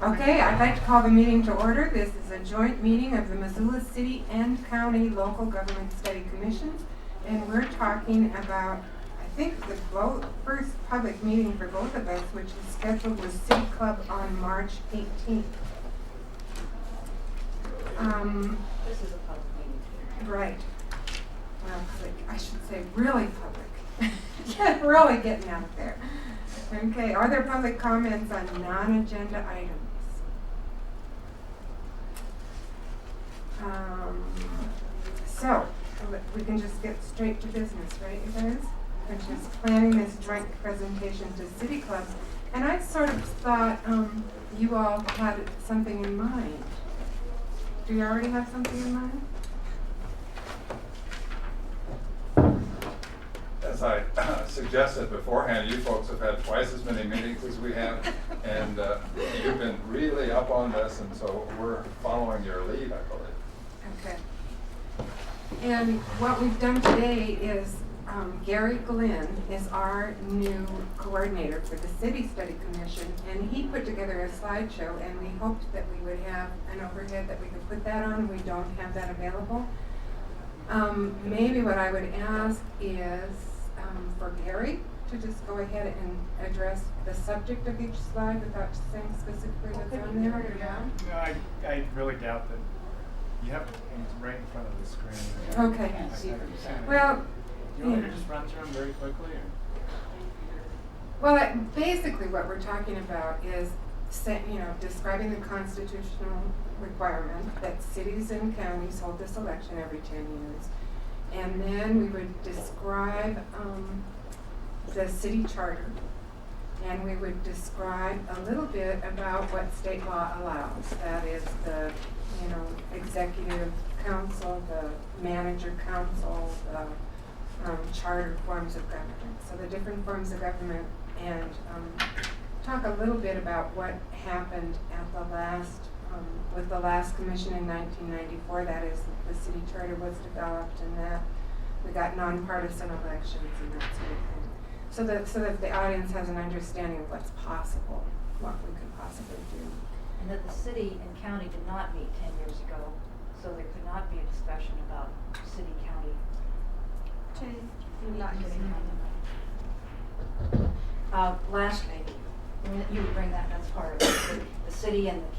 Okay, I'd like to call the meeting to order. This is a joint meeting of the Missoula City and County Local Government Study Commissions, and we're talking about, I think, the first public meeting for both of us, which is scheduled with City Club on March 18th. This is a public meeting. Right. Well, I should say really public. Yeah, really getting out there. Okay, are there public comments on non-agenda items? So, we can just get straight to business, right, you guys? Which is planning this joint presentation to City Club. And I sort of thought you all had something in mind. Do you already have something in mind? As I suggested beforehand, you folks have had twice as many meetings as we have, and you've been really up on this, and so we're following your lead, I believe. Okay. And what we've done today is Gary Glenn is our new coordinator for the City Study Commission, and he put together a slideshow, and we hoped that we would have an overhead that we could put that on. We don't have that available. Maybe what I would ask is for Gary to just go ahead and address the subject of each slide without saying specifically what's on there. No, I really doubt that. You have it right in front of the screen. Okay. Well, you want me to just run through them very quickly? Well, basically what we're talking about is, describing the constitutional requirement that cities and counties hold this election every 10 years. And then we would describe the city charter. And we would describe a little bit about what state law allows. That is the, executive council, the manager council, the charter forms of government. So the different forms of government, and talk a little bit about what happened at the last, with the last commission in 1994. That is, the city charter was developed, and that we got nonpartisan elections and that sort of thing. So that the audience has an understanding of what's possible, what we could possibly do. And that the city and county did not meet 10 years ago, so there could not be a discussion about city-county. Lastly, you would bring that, that's part of it. The city and the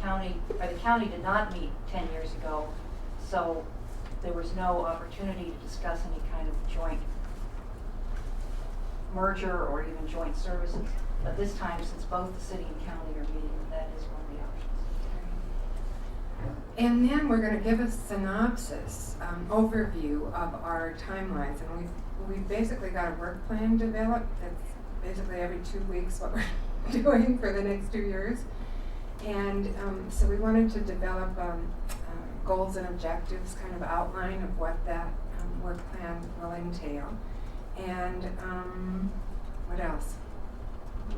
county did not meet 10 years ago, so there was no opportunity to discuss any kind of joint merger or even joint services. But this time, since both the city and county are meeting, that is one of the options. And then we're going to give a synopsis, overview of our timelines. And we've basically got a work plan developed that's basically every 2 weeks what we're doing for the next 2 years. And so we wanted to develop goals and objectives, kind of outline of what that work plan will entail. And what else? A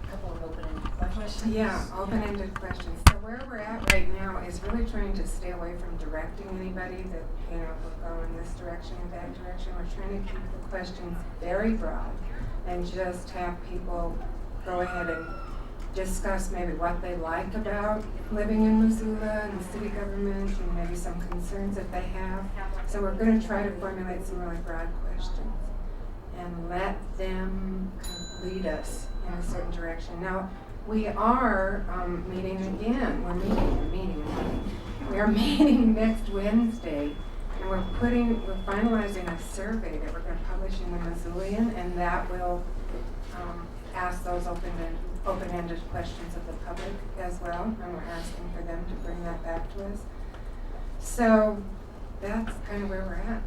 couple of open-ended questions. Yeah, open-ended questions. So where we're at right now is really trying to stay away from directing anybody that, will go in this direction or that direction. We're trying to keep the questions very broad and just have people go ahead and discuss maybe what they like about living in Missoula and the city government, and maybe some concerns that they have. So we're going to try to formulate some really broad questions and let them kind of lead us in a certain direction. Now, we are meeting again. We are meeting next Wednesday, and we're finalizing a survey that we're going to publish in the Missoulian, and that will ask those open-ended questions of the public as well, and we're asking for them to bring that back to us. So that's kind of where we're at.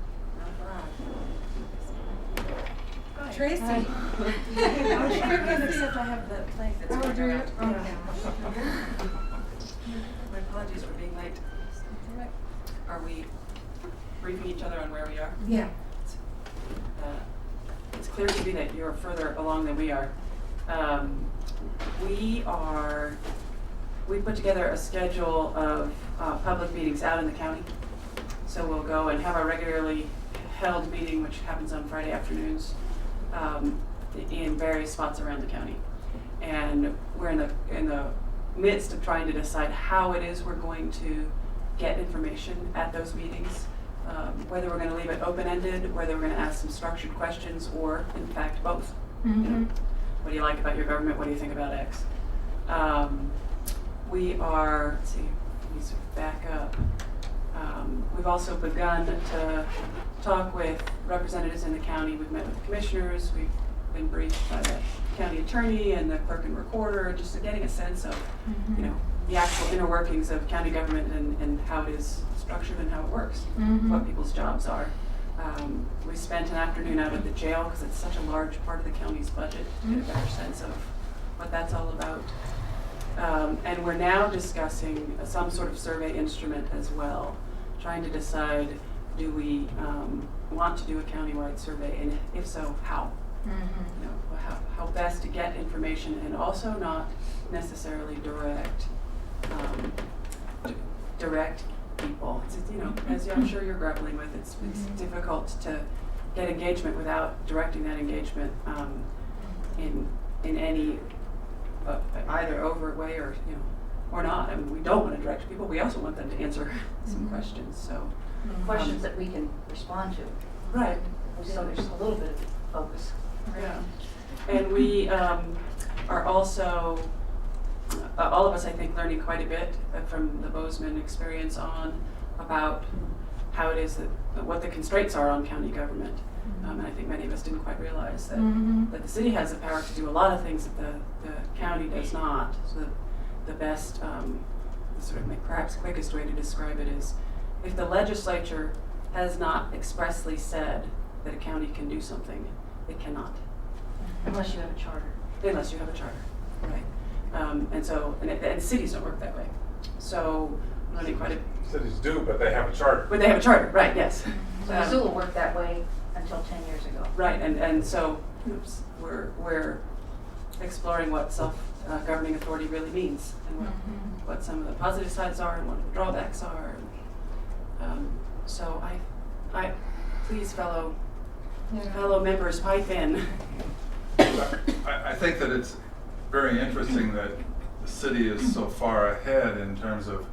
Tracy. I have the plank that's going around. My apologies for being late. Are we briefing each other on where we are? Yeah. It's clear to me that you're further along than we are. We put together a schedule of public meetings out in the county. So we'll go and have our regularly held meeting, which happens on Friday afternoons, in various spots around the county. And we're in the midst of trying to decide how it is we're going to get information at those meetings. Whether we're going to leave it open-ended, whether we're going to ask some structured questions, or in fact both. You know, what do you like about your government? What do you think about X? We are, let's see, let me sort of back up. We've also begun to talk with representatives in the county. We've met with the commissioners. We've been briefed by the county attorney and the clerk and recorder, just getting a sense of, you know, the actual inner workings of county government and how it is structured and how it works, what people's jobs are. We spent an afternoon out at the jail because it's such a large part of the county's budget to get a better sense of what that's all about. And we're now discussing some sort of survey instrument as well, trying to decide, do we want to do a countywide survey, and if so, how? You know, how best to get information, and also not necessarily direct people. It's, you know, as I'm sure you're grappling with, it's difficult to get engagement without directing that engagement in any either overt way or, you know, or not. I mean, we don't want to direct people. We also want them to answer some questions. So Questions that we can respond to. right. So there's a little bit of focus. Yeah. And we are also, all of us, I think, learning quite a bit from the Bozeman experience about how it is that, what the constraints are on county government. And I think many of us didn't quite realize that, that the city has the power to do a lot of things that the county does not. So the best, the sort of perhaps quickest way to describe it is, if the legislature has not expressly said that a county can do something, it cannot. Unless you have a charter. Unless you have a charter, right? And so, and cities don't work that way. So, learning quite a. Cities do, but they have a charter. But they have a charter, right? Yes. So Missoula worked that way until 10 years ago. Right, and so we're exploring what self-governing authority really means, and what some of the positive sides are, and what the drawbacks are. So I please, fellow members, pipe in. I think that it's very interesting that the city is so far ahead in terms of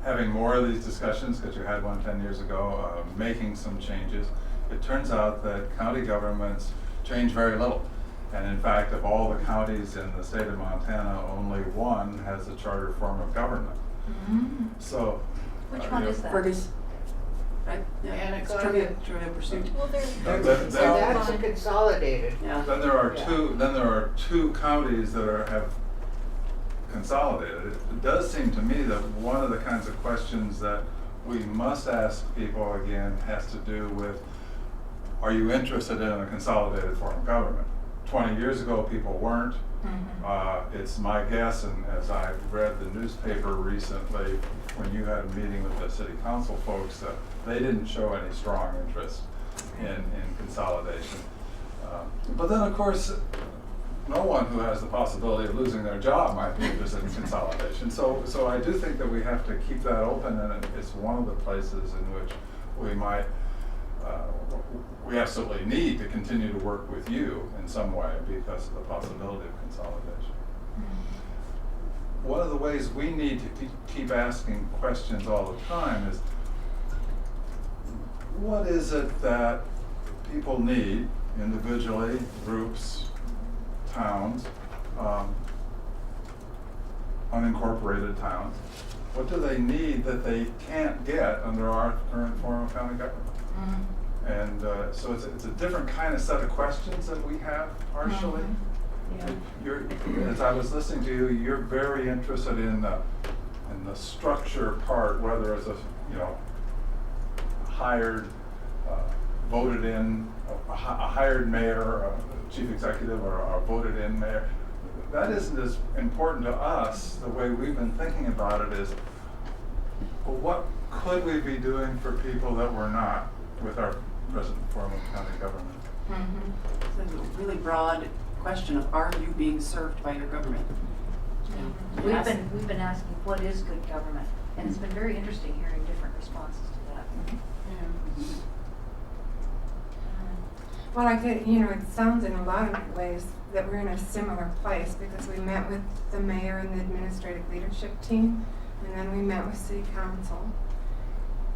having more of these discussions, because you had one 10 years ago, making some changes. It turns out that county governments change very little. And in fact, of all the counties in the state of Montana, only one has a charter form of government. So, Which one is that? Fergus. Right? Yeah. And It's it's trivia pursuit. Well, Then- so that's a consolidated. Yeah. then there are two counties that have consolidated. It does seem to me that one of the kinds of questions that we must ask people again has to do with, are you interested in a consolidated form of government? 20 years ago, people weren't. It's my guess, and as I've read the newspaper recently, when you had a meeting with the city council folks, that they didn't show any strong interest in consolidation. But then, of course, no one who has the possibility of losing their job might be interested in consolidation. So I do think that we have to keep that open, and it's one of the places in which we might, we absolutely need to continue to work with you in some way because of the possibility of consolidation. One of the ways we need to keep asking questions all the time is, what is it that people need individually, groups, towns, unincorporated towns? What do they need that they can't get under our current form of county government? And so it's a different kind of set of questions that we have partially. Yeah. As I was listening to you, you're very interested in the structure part, whether it's a hired, voted in, a hired mayor, or a chief executive, or a voted in mayor. That isn't as important to us. The way we've been thinking about it is, well, what could we be doing for people that we're not with our present form of county government? It's a really broad question of, are you being served by your government? We've been asking, what is good government? And it's been very interesting hearing different responses to that. Well, I think, it sounds in a lot of ways that we're in a similar place because we met with the mayor and the administrative leadership team, and then we met with city council.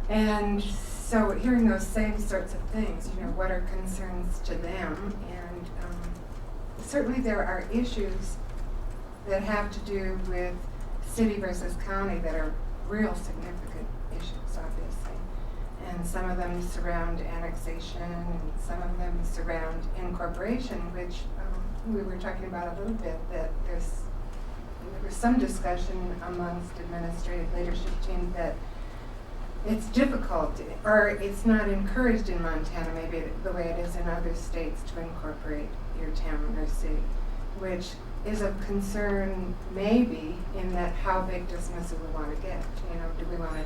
And so hearing those same sorts of things, you know, what are concerns to them? And certainly there are issues that have to do with city versus county that are real significant issues, obviously. And some of them surround annexation, and some of them surround incorporation, which we were talking about a little bit, that there was some discussion amongst administrative leadership team that it's difficult, or it's not encouraged in Montana, maybe the way it is in other states, to incorporate your town or city, which is of concern maybe in that how big does Missoula want to get? You know, do we want to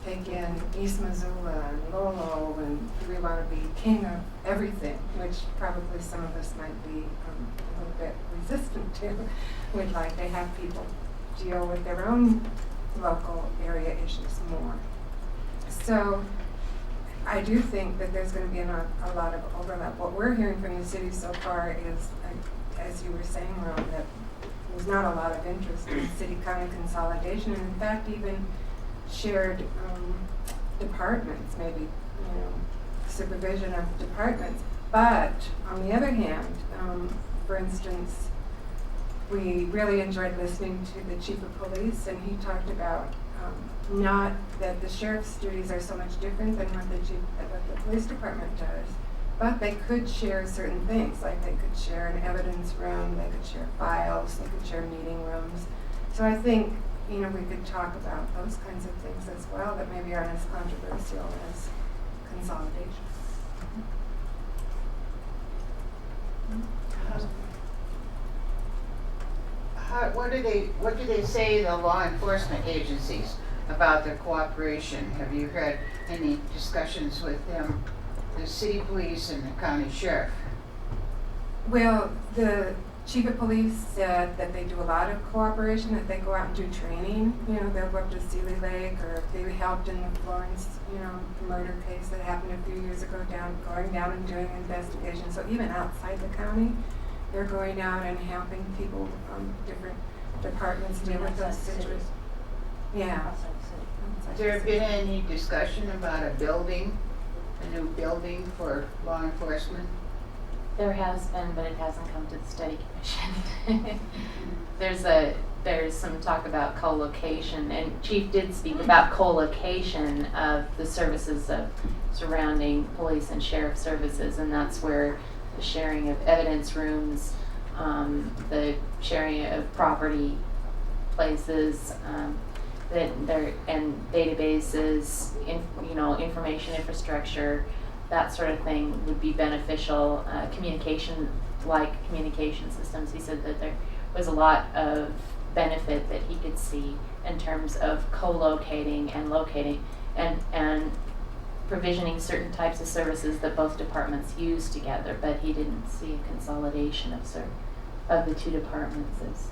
take in East Missoula and Lolo, and do we want to be king of everything, which probably some of us might be a little bit resistant to. We'd like to have people deal with their own local area issues more. So I do think that there's going to be a lot of overlap. What we're hearing from the city so far is, as you were saying, Ron, that there's not a lot of interest in city-county consolidation, and in fact even shared departments, maybe, you know, supervision of departments. But on the other hand, for instance, we really enjoyed listening to the chief of police, and he talked about not that the sheriff's duties are so much different than what the police department does, but they could share certain things, like they could share an evidence room, they could share files, they could share meeting rooms. So I think, you know, we could talk about those kinds of things as well that maybe aren't as controversial as consolidation. What do they say, the law enforcement agencies, about their cooperation? Have you had any discussions with them, the city police and the county sheriff? Well, the chief of police said that they do a lot of cooperation, that they go out and do training. You know, they'll go up to Sealy Lake, or they helped in the Florence, you know, murder case that happened a few years ago, going down and doing investigations. So even outside the county, they're going out and helping people from different departments deal with those Outside the city. situations. Yeah. Outside the city. Outside Has there the city. been any discussion about a new building for law enforcement? There has been, but it hasn't come to the study commission. There's some talk about co-location, and Chief did speak about co-location of the services of surrounding police and sheriff services, and that's where the sharing of evidence rooms, the sharing of property places, and databases, information infrastructure, that sort of thing would be beneficial. Communication systems, he said that there was a lot of benefit that he could see in terms of co-locating and locating and provisioning certain types of services that both departments use together, but he didn't see a consolidation of the two departments as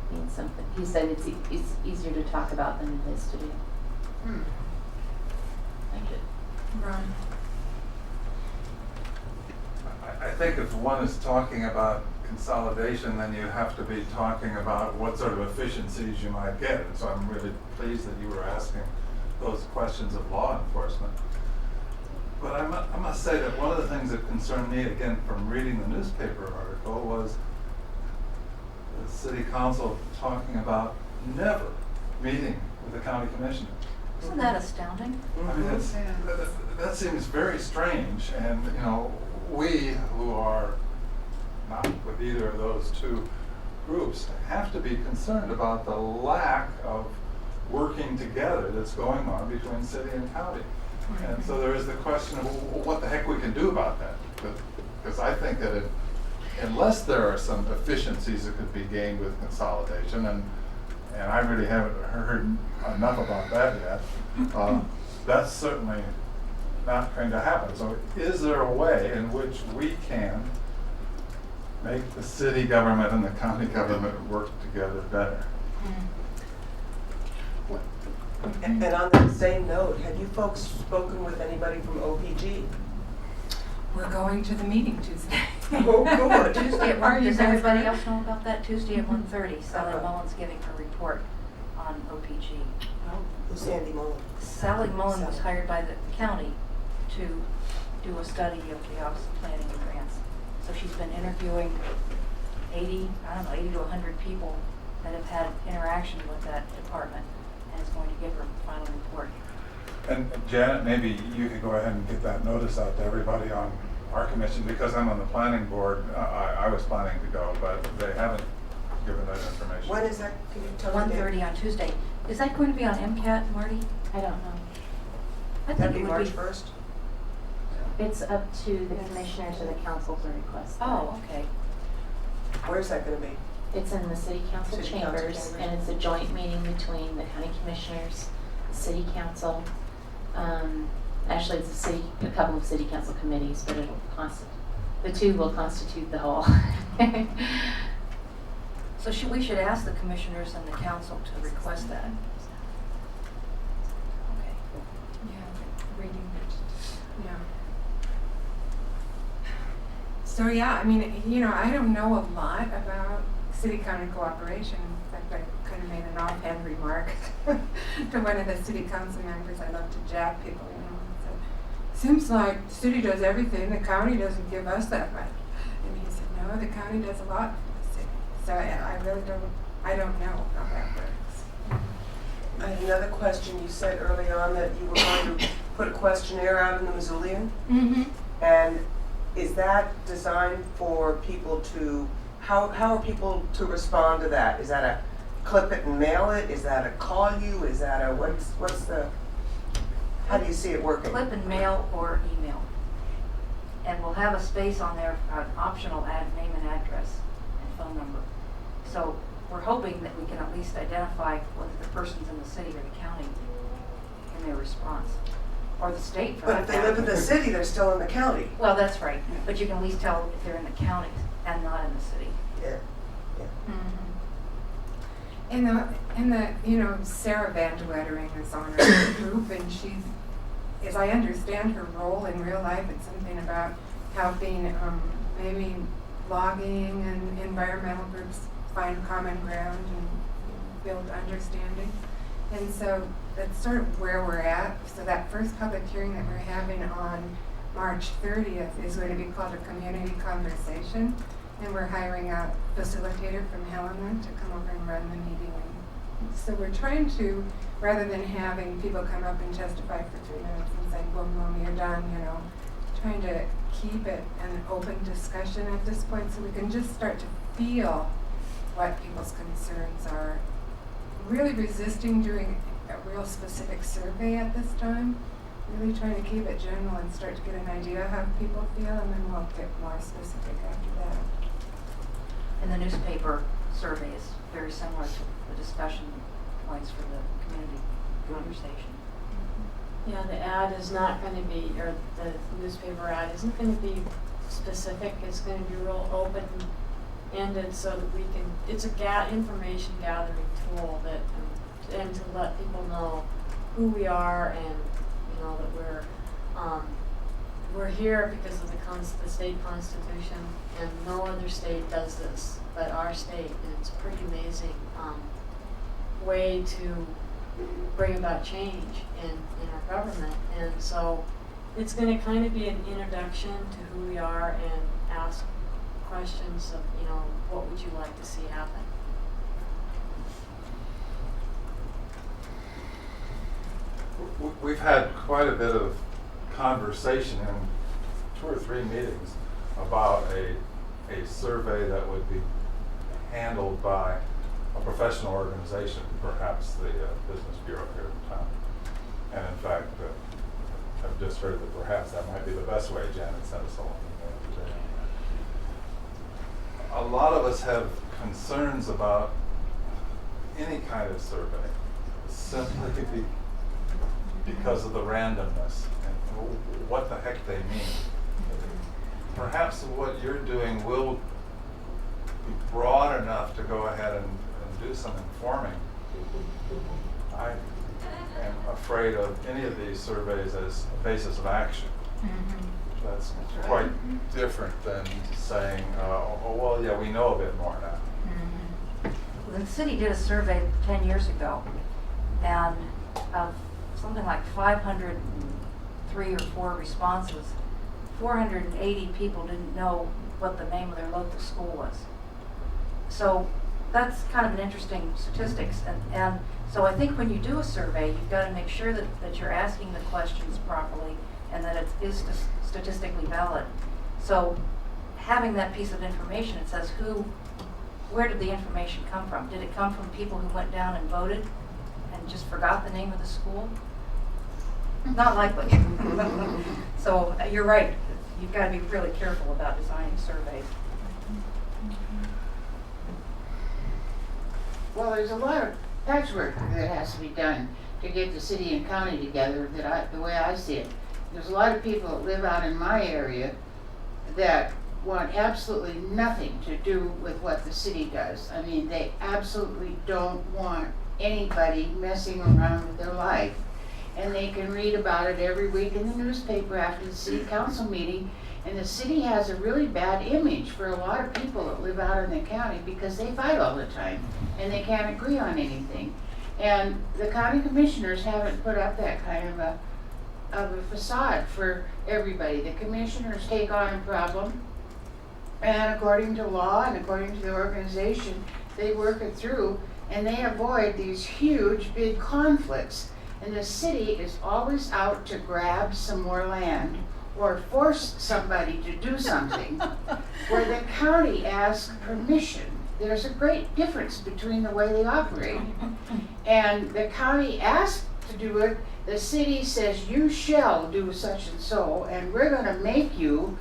being something. He said it's easier to talk about than it is to do. Thank you. Ron. I think if one is talking about consolidation, then you have to be talking about what sort of efficiencies you might get. And so I'm really pleased that you were asking those questions of law enforcement. But I must say that one of the things that concerned me, again, from reading the newspaper article, was the city council talking about never meeting with the county commissioner. Isn't that astounding? I mean, that seems very strange, and you know, we who are not with either of those two groups have to be concerned about the lack of working together that's going on between city and county. And so there is the question of what the heck we can do about that, because I think that unless there are some efficiencies that could be gained with consolidation, and I really haven't heard enough about that yet, that's certainly not going to happen. So is there a way in which we can make the city government and the county government work together better? And on that same note, have you folks spoken with anybody from OPG? We're going to the meeting Tuesday. Oh, good. Tuesday at Are 1, you does guys everybody ready? else know about that? Tuesday at 1:30, Sally Uh-huh. Mullins giving her report on OPG. Who's Sandy Mullen? Sally Mullen was Sally. hired by the county to do a study of the Office of Planning and Grants. So she's been interviewing 80 to 100 people that have had interaction with that department, and is going to give her a final report. And Janet, maybe you could go ahead and get that notice out to everybody on our commission, because I'm on the planning board. I was planning to go, but they haven't given that information. When is that? Can you tell me? 1:30 on Tuesday. Is that going to be on MCAT, Marty? I don't know. I think That'd it be would March be. 1st? It's up to the commissioners or the council to request that. Oh, okay. Where's that gonna be? It's in the city council City council chambers, chambers. and it's a joint meeting between the county commissioners, the city council. Actually, it's a couple of city council committees, but the two will constitute the whole. So we should ask the commissioners and the council to request that. Okay. Yeah, reading it. Yeah. So yeah, I mean, you know, I don't know a lot about city-county cooperation. In fact, I kind of made an offhand remark to one of the city council members. I love to jab people, you know. I said, seems like the city does everything, the county doesn't give us that much. And he said, no, the county does a lot for the city. So I really don't know how that works. I had another question. You said early on that you were going to put a questionnaire out in the Missoulian. Mm-hmm. And is that designed for people to, how are people to respond to that? Is that a clip it and mail it? Is that a call you? Is that a, what's the, how do you see it working? Clip and mail or email. And we'll have a space on there, an optional name and address and phone number. So we're hoping that we can at least identify whether the person's in the city or the county in their response, or the state for But that if they live in matter. the city, they're still in the county. Well, that's right, but you can at least tell if they're in the county and not in the city. Yeah. And the you know, Sarah Van de Wettering is on our group, and she's, as I understand her role in real life, it's something about helping maybe logging and environmental groups find common ground and build understanding. And so that's sort of where we're at. So that first public hearing that we're having on March 30th is going to be called a community conversation. And we're hiring a facilitator from Helena to come over and run the meeting. And so we're trying to, rather than having people come up and testify for 3 minutes and say, boom, boom, you're done, you know, trying to keep it an open discussion at this point so we can just start to feel what people's concerns are. Really resisting doing a real specific survey at this time. Really trying to keep it general and start to get an idea how people feel, and then we'll get more specific after that. And the newspaper survey is very similar to the discussion points for the community conversation. Yeah, the ad is not going to be, or the newspaper ad isn't going to be specific. It's going to be real open-ended so that we can, it's a information gathering tool that, and to let people know who we are, and, you know, that we're here because of the state constitution, and no other state does this but our state, and it's a pretty amazing way to bring about change in our government. And so it's going to kind of be an introduction to who we are and ask questions of, you know, what would you like to see happen? We've had quite a bit of conversation in 2 or 3 meetings about a survey that would be handled by a professional organization, perhaps the Business Bureau here in town. And in fact, I've just heard that perhaps that might be the best way. Janet sent us along today. A lot of us have concerns about any kind of survey, simply because of the randomness and what the heck they mean. Perhaps what you're doing will be broad enough to go ahead and do some informing. I am afraid of any of these surveys as a basis of action. That's That's quite right. different than saying, oh, well, yeah, we know a bit more now. The city did a survey 10 years ago, and of something like 503 or 4 responses, 480 people didn't know what the name of their local school was. So that's kind of an interesting statistics. And so I think when you do a survey, you've got to make sure that you're asking the questions properly and that it is statistically valid. So having that piece of information, it says where did the information come from? Did it come from people who went down and voted and just forgot the name of the school? Not likely. So you're right. You've got to be really careful about designing surveys. Well, there's a lot of patchwork that has to be done to get the city and county together, the way I see it. There's a lot of people that live out in my area that want absolutely nothing to do with what the city does. I mean, they absolutely don't want anybody messing around with their life. And they can read about it every week in the newspaper after the city council meeting. And the city has a really bad image for a lot of people that live out in the county because they fight all the time and they can't agree on anything. And the county commissioners haven't put up that kind of a facade for everybody. The commissioners take on a problem, and according to law and according to the organization, they work it through and they avoid these huge big conflicts. And the city is always out to grab some more land or force somebody to do something where the county asks permission. There's a great difference between the way they operate. And the county asks to do it, the city says you shall do such and so, and we're gonna make you,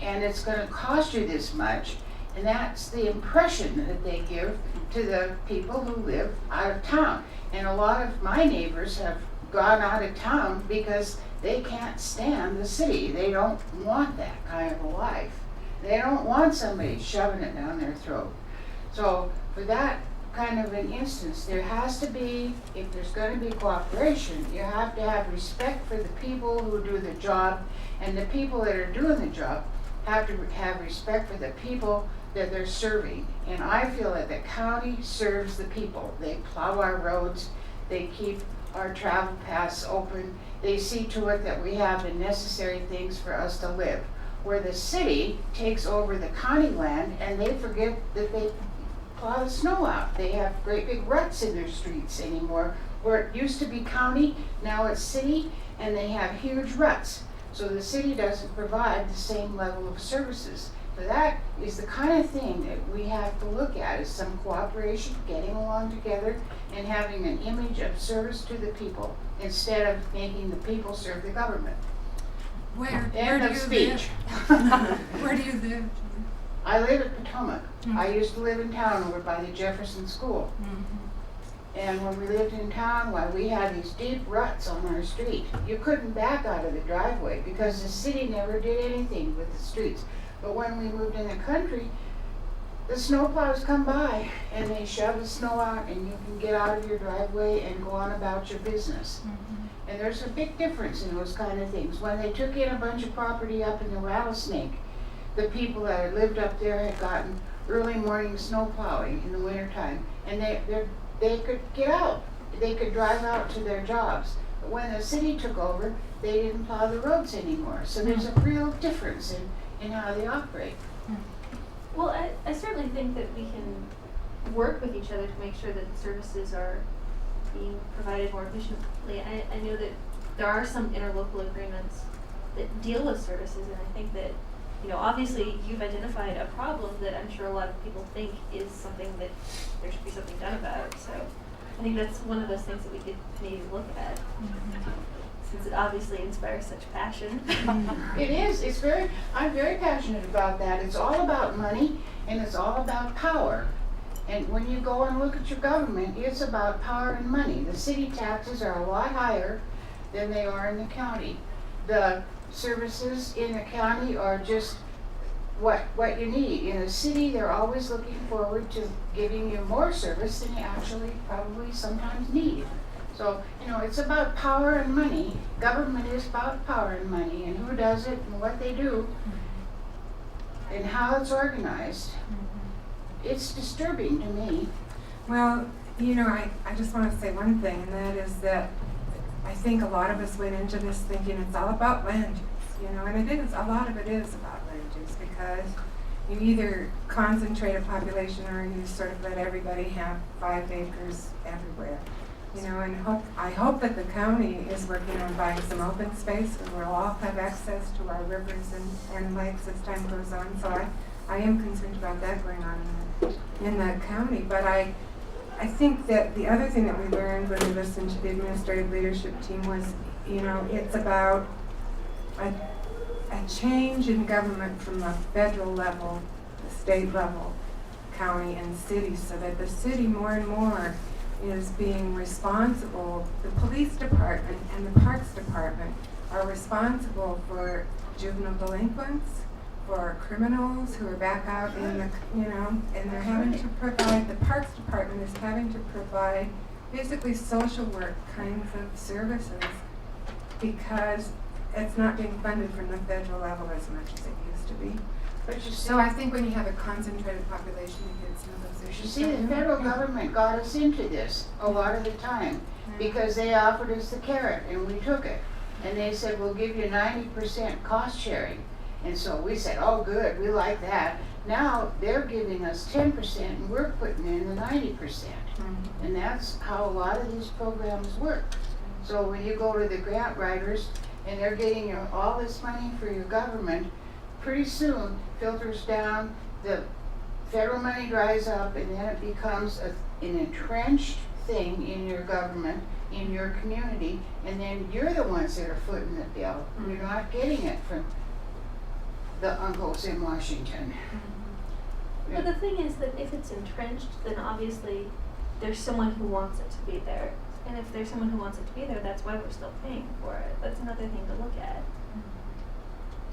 and it's gonna cost you this much. And that's the impression that they give to the people who live out of town. And a lot of my neighbors have gone out of town because they can't stand the city. They don't want that kind of a life. They don't want somebody shoving it down their throat. So for that kind of an instance, there has to be, if there's going to be cooperation, you have to have respect for the people who do the job, and the people that are doing the job have to have respect for the people that they're serving. And I feel that the county serves the people. They plow our roads, they keep our travel paths open, they see to it that we have the necessary things for us to live. Where the city takes over the county land and they forget that they plow the snow out. They have great big ruts in their streets anymore. Where it used to be county, now it's city, and they have huge ruts. So the city doesn't provide the same level of services. So that is the kind of thing that we have to look at, is some cooperation, getting along together, and having an image of service to the people instead of making the people serve the government. Where End do of you speech. live? Where do you live? I live at Potomac. I used to live in town over by the Jefferson School. And when we lived in town, why, we had these deep ruts on our street. You couldn't back out of the driveway because the city never did anything with the streets. But when we moved in the country, the snowplows come by and they shove the snow out and you can get out of your driveway and go on about your business. And there's a big difference in those kind of things. When they took in a bunch of property up in the Rattlesnake, the people that had lived up there had gotten early morning snow plowing in the wintertime, and they could get out. They could drive out to their jobs. But when the city took over, they didn't plow the roads anymore. So there's a real difference in how they operate. Well, I certainly think that we can work with each other to make sure that services are being provided more efficiently. I know that there are some interlocal agreements that deal with services, and I think that, you know, obviously you've identified a problem that I'm sure a lot of people think is something that there should be something done about. So I think that's one of those things that we could maybe look at, since it obviously inspires such passion. It is. I'm very passionate about that. It's all about money and it's all about power. And when you go and look at your government, it's about power and money. The city taxes are a lot higher than they are in the county. The services in the county are just what you need. In the city, they're always looking forward to giving you more service than you actually probably sometimes need. So, it's about power and money. Government is about power and money and who does it and what they do and how it's organized. It's disturbing to me. Well, I just want to say one thing, and that is that I think a lot of us went into this thinking it's all about land use, and it is, a lot of it is about land use, because you either concentrate a population or you sort of let everybody have 5 acres everywhere. And I hope that the county is working on buying some open space and we'll all have access to our rivers and lakes as time goes on. So I am concerned about that going on in the county. But I think that the other thing that we learned when we listened to the administrative leadership team was, it's about a change in government from the federal level, the state level, county and city, so that the city more and more is being responsible. The police department and the parks department are responsible for juvenile delinquents, for criminals who are back out in the, and they're having to provide, the parks department is having to provide basically social work kinds of services because it's not being funded from the federal level as much as it used to be. But you see, So I think when you have a concentrated population, you get some of those you issues. see, the federal government got us into this a lot of the time because they offered us the carrot and we took it. And they said, we'll give you 90% cost sharing. And so we said, oh good, we like that. Now they're giving us 10% and we're putting in the 90%. And that's how a lot of these programs work. So when you go to the grant writers and they're getting you all this money for your government, pretty soon filters down, the federal money dries up, and then it becomes an entrenched thing in your government, in your community, and then you're the ones that are footing the bill. You're not getting it from the uncles in Washington. But the thing is that if it's entrenched, then obviously there's someone who wants it to be there. And if there's someone who wants it to be there, that's why we're still paying for it. That's another thing to look at.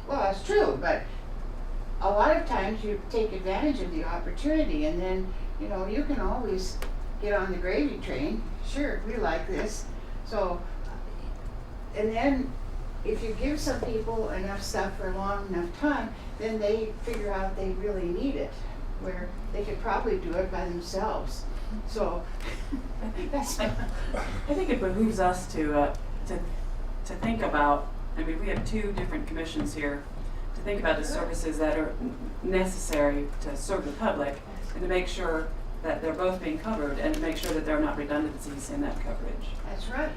Well, that's true, but a lot of times you take advantage of the opportunity and then, you can always get on the gravy train. Sure, we like this. So, and then if you give some people enough stuff for a long enough time, then they figure out they really need it, where they could probably do it by themselves. So, that's I think it behooves us to think about, we have 2 different commissions here, to think about the services that are necessary to serve the public and to make sure that they're both being covered and to make sure that there are not redundancies in that coverage. That's right.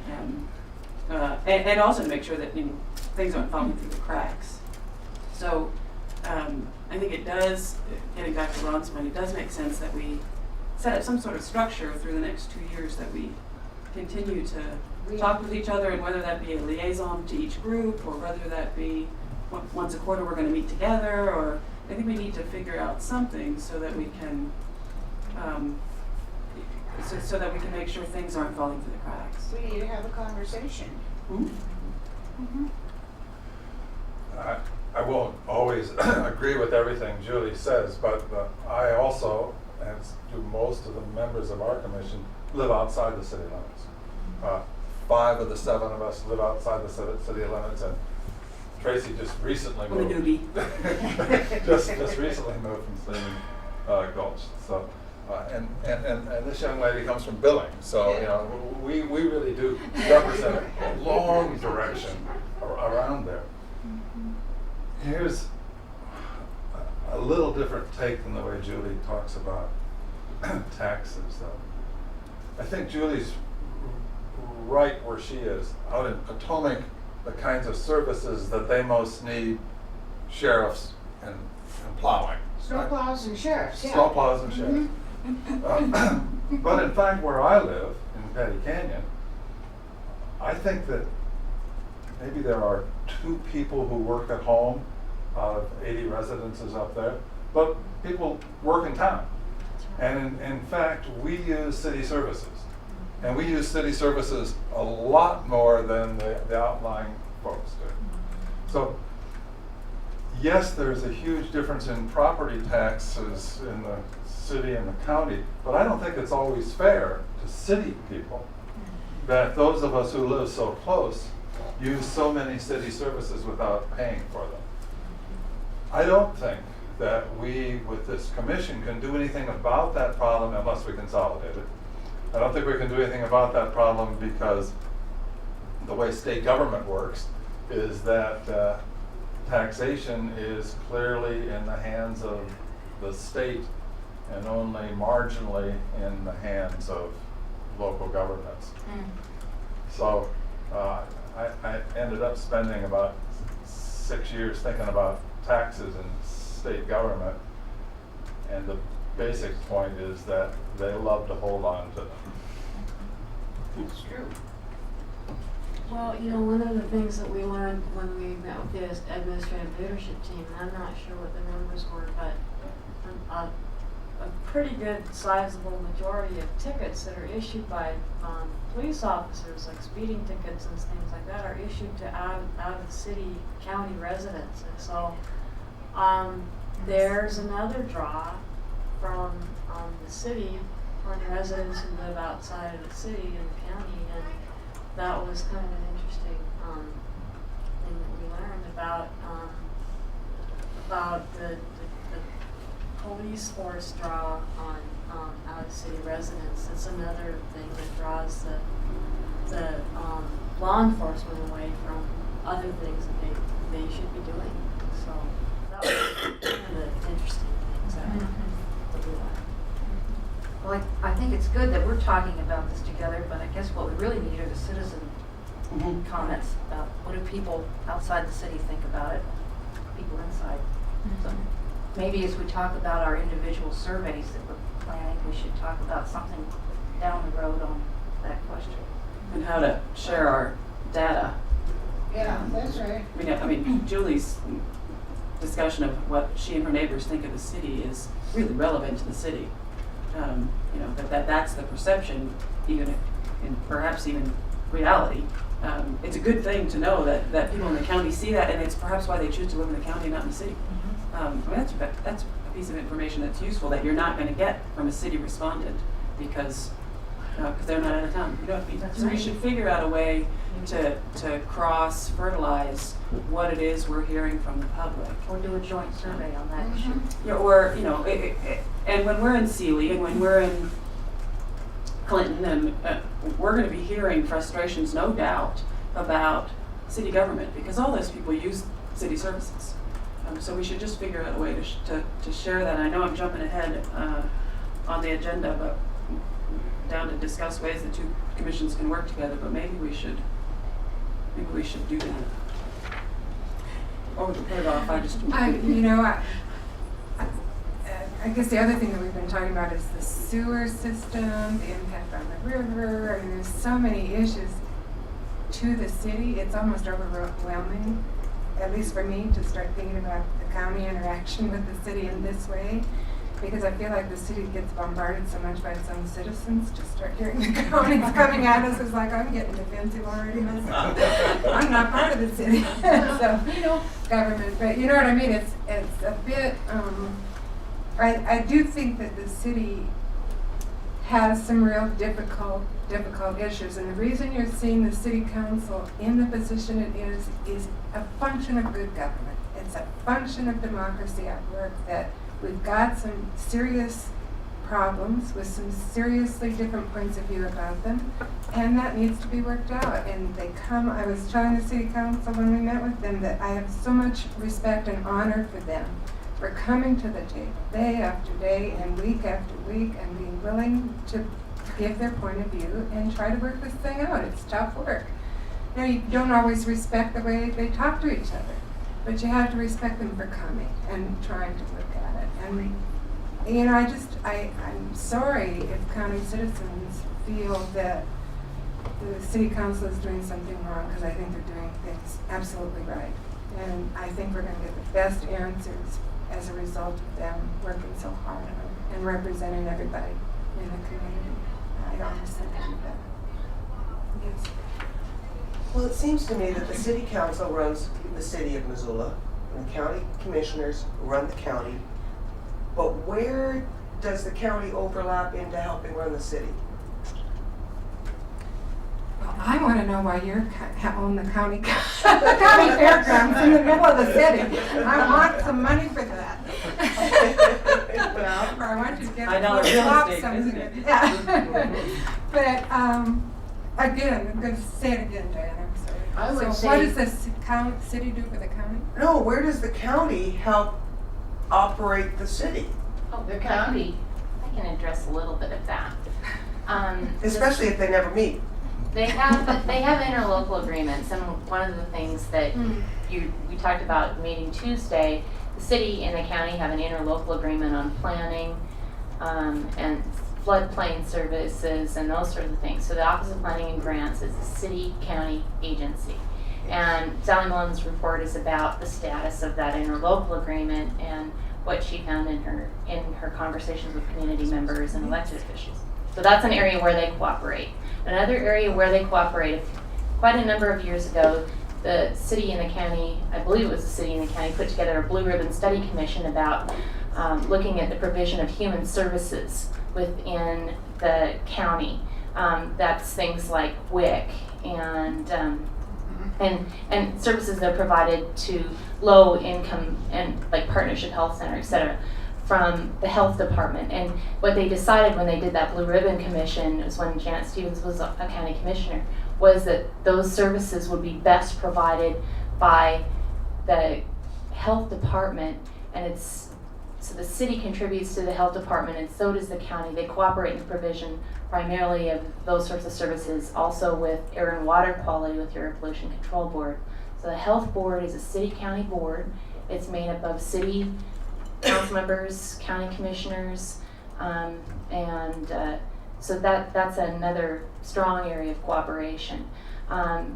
And also to make sure that things aren't falling through the cracks. So I think it does, getting back to Ron's point, it does make sense that we set up some sort of structure through the next 2 years that we continue to talk with each other, and whether that be a liaison to each group or whether that be once a quarter we're going to meet together, or I think we need to figure out something so that we can so that we can make sure things aren't falling through the cracks. We need to have a conversation. I won't always agree with everything Julie says, but I also, as do most of the members of our commission, live outside the city limits. 5 of the 7 of us live outside the city limits, and Tracy just recently moved. I'm a newbie. just recently moved from Sleeman Gulch. So, and this young lady comes from Billings, so we really do represent a long direction around there. Here's a little different take than the way Julie talks about taxes, though. I think Julie's right where she is. Out in Potomac, the kinds of services that they most need, sheriffs and plowing. Snowplows and sheriffs, yeah. Snowplows and sheriffs. But in fact, where I live, in Petty Canyon, I think that maybe there are 2 people who work at home out of 80 residences up there, but people work in town. And in fact, we use city services. And we use city services a lot more than the outlying folks do. So, yes, there's a huge difference in property taxes in the city and the county, but I don't think it's always fair to city people that those of us who live so close use so many city services without paying for them. I don't think that we, with this commission, can do anything about that problem unless we consolidate it. I don't think we can do anything about that problem because the way state government works is that taxation is clearly in the hands of the state and only marginally in the hands of local governments. So I ended up spending about 6 years thinking about taxes in state government, and the basic point is that they love to hold on to them. It's true. Well, you know, one of the things that we learned when we met with the administrative leadership team, and I'm not sure what the numbers were, but a pretty good sizable majority of tickets that are issued by police officers, like speeding tickets and things like that, are issued to out of city county residents. And so there's another draw from the city on residents who live outside of the city and the county, and that was kind of an interesting thing that we learned about the police force draw on out of city residents. It's another thing that draws the law enforcement away from other things that they should be doing. So that was one of the interesting things that we learned. Well, I think it's good that we're talking about this together, but I guess what we really need are the citizen comments about what do people outside the city think about it, people inside. So maybe as we talk about our individual surveys that we're planning, we should talk about something down the road on that question. And how to share our data. Yeah, that's right. I mean, Julie's discussion of what she and her neighbors think of the city is really relevant to the city. You know, that's the perception, even if, and perhaps even reality. It's a good thing to know that people in the county see that, and it's perhaps why they choose to live in the county and not in the city. I mean, that's a piece of information that's useful that you're not going to get from a city respondent because they're not out of town. You know, so we should figure out a way to cross-fertilize what it is we're hearing from the public. Or do a joint survey on that issue. Yeah, or, you know, and when we're in Sealy and when we're in Clinton, and we're going to be hearing frustrations, no doubt, about city government because all those people use city services. So we should just figure out a way to share that. I know I'm jumping ahead on the agenda, but down to discuss ways the two commissions can work together. But maybe we should do that. Or we can put it off. I guess the other thing that we've been talking about is the sewer system, the impact on the river. I mean, there's so many issues to the city. It's almost overwhelming, at least for me, to start thinking about the county interaction with the city in this way, because I feel like the city gets bombarded so much by its own citizens. To start hearing the counties coming at us is like, I'm getting defensive already myself. I'm not part of the city, so government. But you know what I mean? It's a bit. I do think that the city has some real difficult issues, and the reason you're seeing the city council in the position it is a function of good government. It's a function of democracy at work, that we've got some serious problems with some seriously different points of view about them, and that needs to be worked out. And I was telling the city council when we met with them that I have so much respect and honor for them for coming to the table day after day and week after week and being willing to give their point of view and try to work this thing out. It's tough work. Now, you don't always respect the way they talk to each other, but you have to respect them for coming and trying to look at it. And, you know, I'm sorry if county citizens feel that the city council is doing something wrong, because I think they're doing things absolutely right. And I think we're going to get the best answers as a result of them working so hard and representing everybody in the community. I honestly believe that. Yes. Well, it seems to me that the city council runs the city of Missoula, and the county commissioners run the county. But where does the county overlap into helping run the city? I wanna know why you're own the county, the county fairgrounds in the middle of the city. I want some money for that. Well, Or I want you to get I know, a real swap estate something. business. Yeah. But, again, I'm gonna say it again, Diana, I'm sorry. I would So say- what does the city do for the county? no, where does the county help operate the city? Oh, The county. I can address a little bit of that. Especially if they never meet. They have interlocal agreements, and one of the things that we talked about meeting Tuesday, the city and the county have an interlocal agreement on planning and floodplain services and those sorts of things. So the Office of Planning and Grants is a city-county agency. And Sally Malone's report is about the status of that interlocal agreement and what she found in her conversations with community members and elected officials. So that's an area where they cooperate. Another area where they cooperate, quite a number of years ago, the city and the county, I believe it was the city and the county, put together a Blue Ribbon Study Commission about looking at the provision of human services within the county. That's things like WIC and services that are provided to low income and like Partnership Health Center, et cetera, from the health department. And what they decided when they did that Blue Ribbon Commission, it was when Janet Stevens was a county commissioner, was that those services would be best provided by the health department, and so the city contributes to the health department and so does the county. They cooperate in the provision primarily of those sorts of services, also with air and water quality with your Air Pollution Control Board. So the health board is a city-county board. It's made up of city council members, county commissioners, so that's another strong area of cooperation.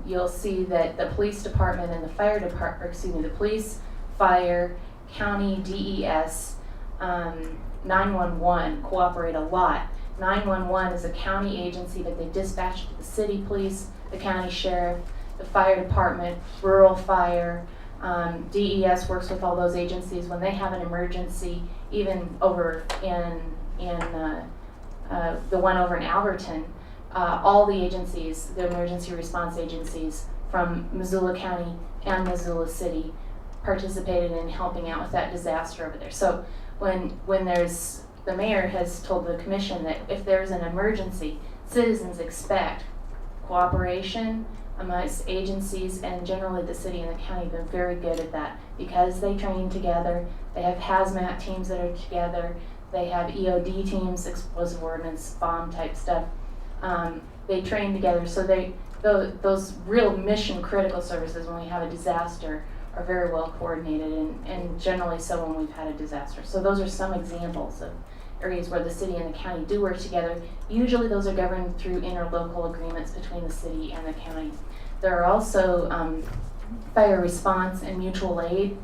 You'll see that the police department and the fire department, the police, fire, county, DES, 911 cooperate a lot. 911 is a county agency, but they dispatch to the city police, the county sheriff, the fire department, rural fire. DES works with all those agencies when they have an emergency, even over in the one over in Alberton. All the agencies, the emergency response agencies from Missoula County and Missoula City participated in helping out with that disaster over there. So when the mayor has told the commission that if there's an emergency, citizens expect cooperation amongst agencies, and generally the city and the county have been very good at that because they train together. They have hazmat teams that are together. They have EOD teams, explosive ordnance, bomb type stuff. They train together, so those real mission critical services when we have a disaster are very well coordinated, and generally so when we've had a disaster. So those are some examples of areas where the city and the county do work together. Usually those are governed through interlocal agreements between the city and the county. There are also fire response and mutual aid.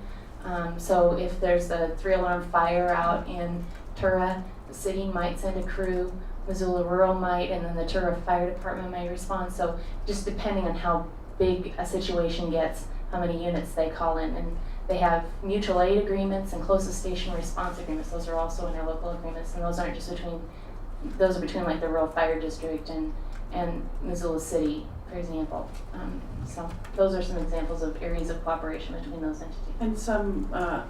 So if there's a 3-alarm fire out in Tura, the city might send a crew, Missoula Rural might, and then the Tura Fire Department may respond. So just depending on how big a situation gets, how many units they call in. And they have mutual aid agreements and closest station response agreements. Those are also interlocal agreements, and those aren't just those are between like the Rural Fire District and Missoula City, for example. So those are some examples of areas of cooperation between those entities. And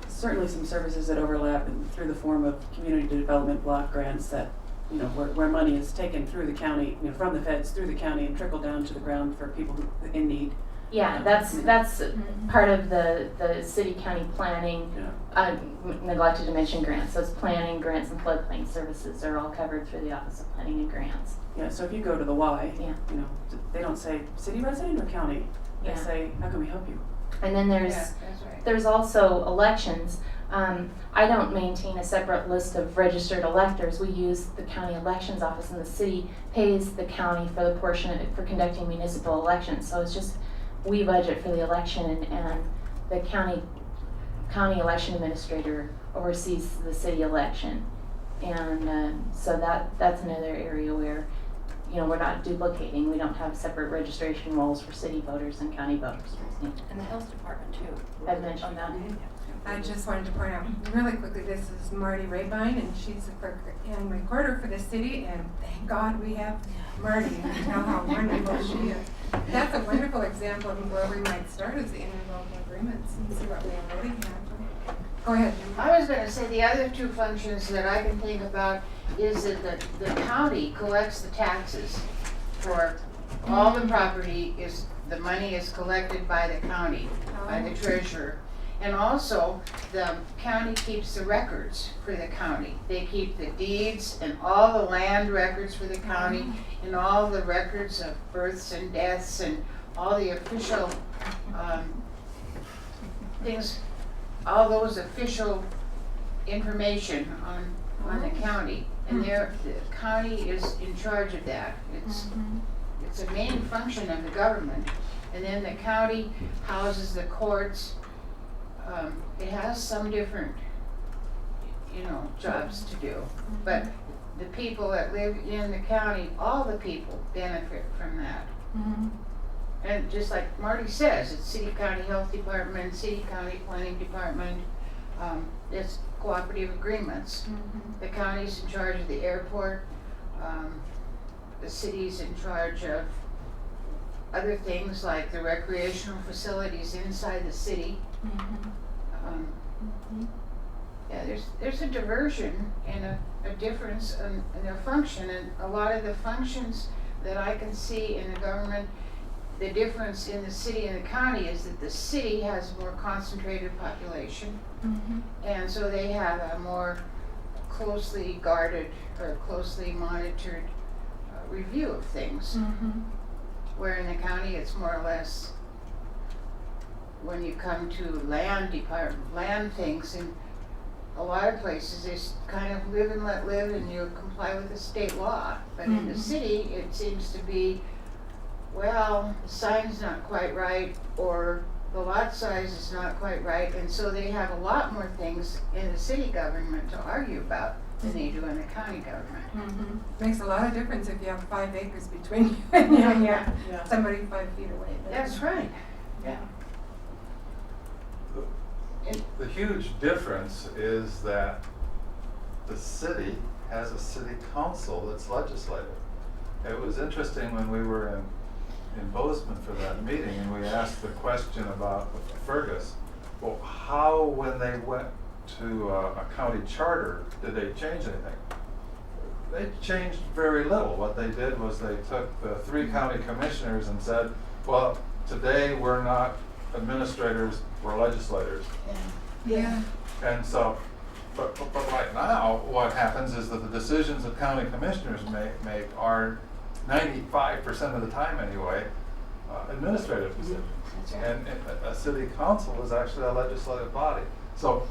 certainly some services that overlap through the form of community development block grants that, where money is taken through the county, from the feds through the county and trickled down to the ground for people in need. Yeah, that's part of the city-county planning. Yeah. I neglected to mention grants. Those planning, grants, and floodplain services are all covered through the Office of Planning and Grants. Yeah, so if you go to the Y, Yeah. They don't say city resident or county. They Yeah. say, how can we help you? And then Yeah, that's right. there's also elections. I don't maintain a separate list of registered electors. We use the county elections office, and the city pays the county for the portion of it for conducting municipal elections. So it's just we budget for the election, and the county election administrator oversees the city election. And so that's another area where we're not duplicating. We don't have separate registration rolls for city voters and county voters, for example. And the health department too. I've mentioned that. I just wanted to point out really quickly, this is Marty Rabine, and she's the clerk and recorder for the city, and thank God we have Marty, and tell how wonderful she is. That's a wonderful example of where we might start as the interlocal agreements and see what we already have. Go ahead. I was gonna say the other two functions that I can think about is that the county collects the taxes for all the property the money is collected by the county, by the treasurer. And also, the county keeps the records for the county. They keep the deeds and all the land records for the county and all the records of births and deaths and all the official things, all those official information on the county. And the county is in charge of that. It's a main function of the government. And then the county houses the courts. It has some different, jobs to do. But the people that live in the county, all the people benefit from that. And just like Marty says, it's city county health department, city county planning department, it's cooperative agreements. The county's in charge of the airport, the city's in charge of other things like the recreational facilities inside the city. Yeah, there's a diversion and a difference in their function, and a lot of the functions that I can see in the government, the difference in the city and the county is that the city has a more concentrated population, and so they have a more closely guarded or closely monitored review of things. Where in the county it's more or less, when you come to land things, in a lot of places they kind of live and let live and you comply with the state law. But in the city it seems to be, well, the sign's not quite right or the lot size is not quite right, and so they have a lot more things in the city government to argue about than they do in the county government. Makes a lot of difference if you have 5 acres between you and somebody 5 feet away. That's right. Yeah. The huge difference is that the city has a city council that's legislative. It was interesting when we were in Bozeman for that meeting and we asked the question about Fergus. Well, how, when they went to a county charter, did they change anything? They changed very little. What they did was they took the 3 county commissioners and said, well, today we're not administrators, we're legislators. Yeah. And so, but right now, what happens is that the decisions that county commissioners make are 95% of the time anyway, administrative decisions. That's right. And a city council is actually a legislative body. So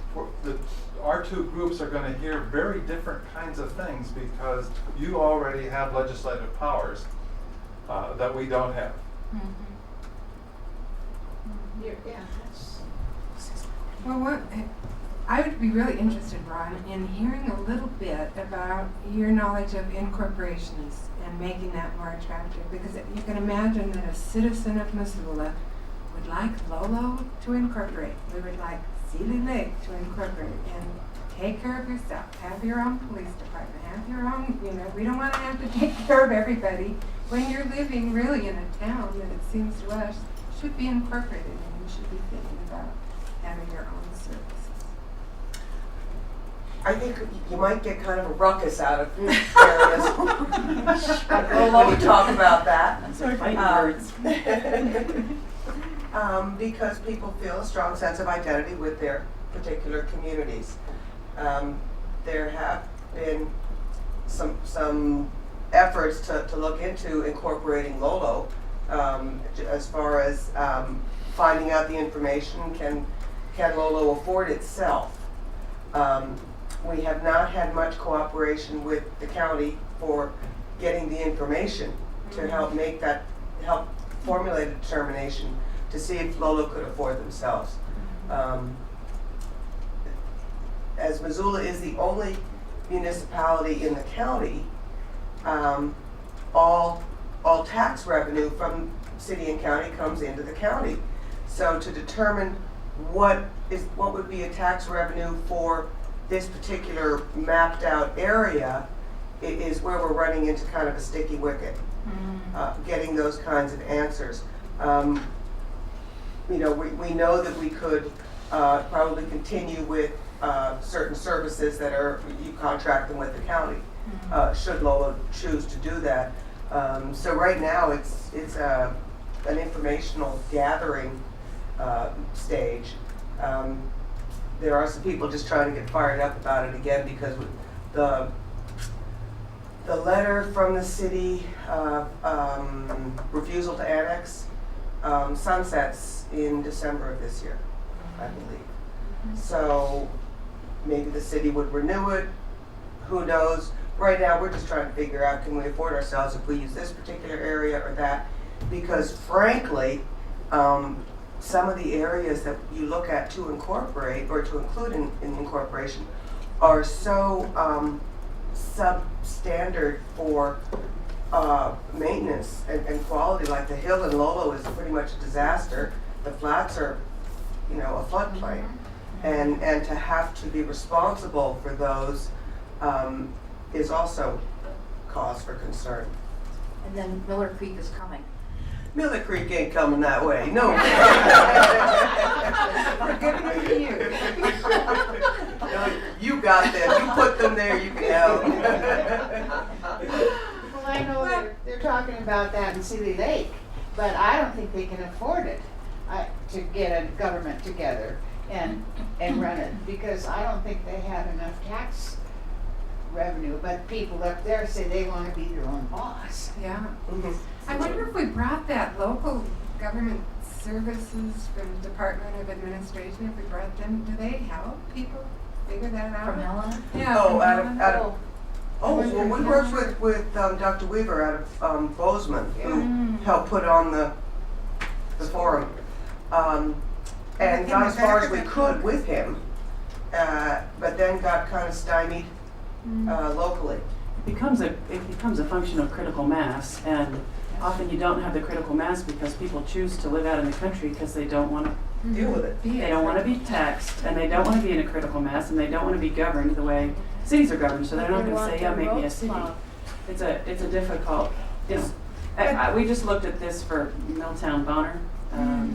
our two groups are going to hear very different kinds of things because you already have legislative powers that we don't have. Yeah, that's. Well, I would be really interested, Ron, in hearing a little bit about your knowledge of incorporations and making that more attractive. Because you can imagine that a citizen of Missoula would like Lolo to incorporate. We would like Sealy Lake to incorporate and take care of yourself. Have your own police department. Have your own, we don't want to have to take care of everybody when you're living really in a town that it seems to us should be incorporated and you should be thinking about having your own services. I think you might get kind of a ruckus out of areas when you talk about that. Because people feel a strong sense of identity with their particular communities. There have been some efforts to look into incorporating Lolo as far as finding out the information. Can Lolo afford itself? We have not had much cooperation with the county for getting the information to help formulate a determination to see if Lolo could afford themselves. As Missoula is the only municipality in the county, all tax revenue from city and county comes into the county. So to determine what would be a tax revenue for this particular mapped out area is where we're running into kind of a sticky wicket. getting those kinds of answers. You know, we know that we could probably continue with certain services that are, you contract them with the county, should Lola choose to do that. So right now it's an informational gathering stage. There are some people just trying to get fired up about it again because the letter from the city refusal to annex sunsets in December of this year, I believe. So maybe the city would renew it, who knows? Right now, we're just trying to figure out, can we afford ourselves if we use this particular area or that? Because frankly, some of the areas that you look at to incorporate or to include in incorporation are so substandard for maintenance and quality. Like the hill in Lolo is pretty much a disaster. The flats are, you know, a floodplain. And to have to be responsible for those is also cause for concern. And then Miller Creek is coming. Miller Creek ain't coming that way, no. We're giving it to you. No, you got them, you put them there, you can help. Well, I know they're talking about that in Sealy Lake, but I don't think they can afford it, to get a government together and run it, because I don't think they have enough tax revenue, but people up there say they want to be their own boss. Yeah. Mhm. I wonder if we brought that local government services from Department of Administration, if we brought them, do they help people figure that out? From Helena? Yeah. Oh, from out of, Helena. out of, oh, well, we worked with Dr. Weaver out of Bozeman, who helped put on the forum. And got as far as we could with him, but then got kind of stymied locally. It becomes a function of critical mass, and often you don't have the critical mass because people choose to live out in the country because they don't want to Deal with it. They don't want to be taxed, and they don't want to be in a critical mass, and they don't want to be governed the way cities are governed. So they're not going to say, "Yeah, make me a city." It's a difficult. You know, we just looked at this for Milltown Bonner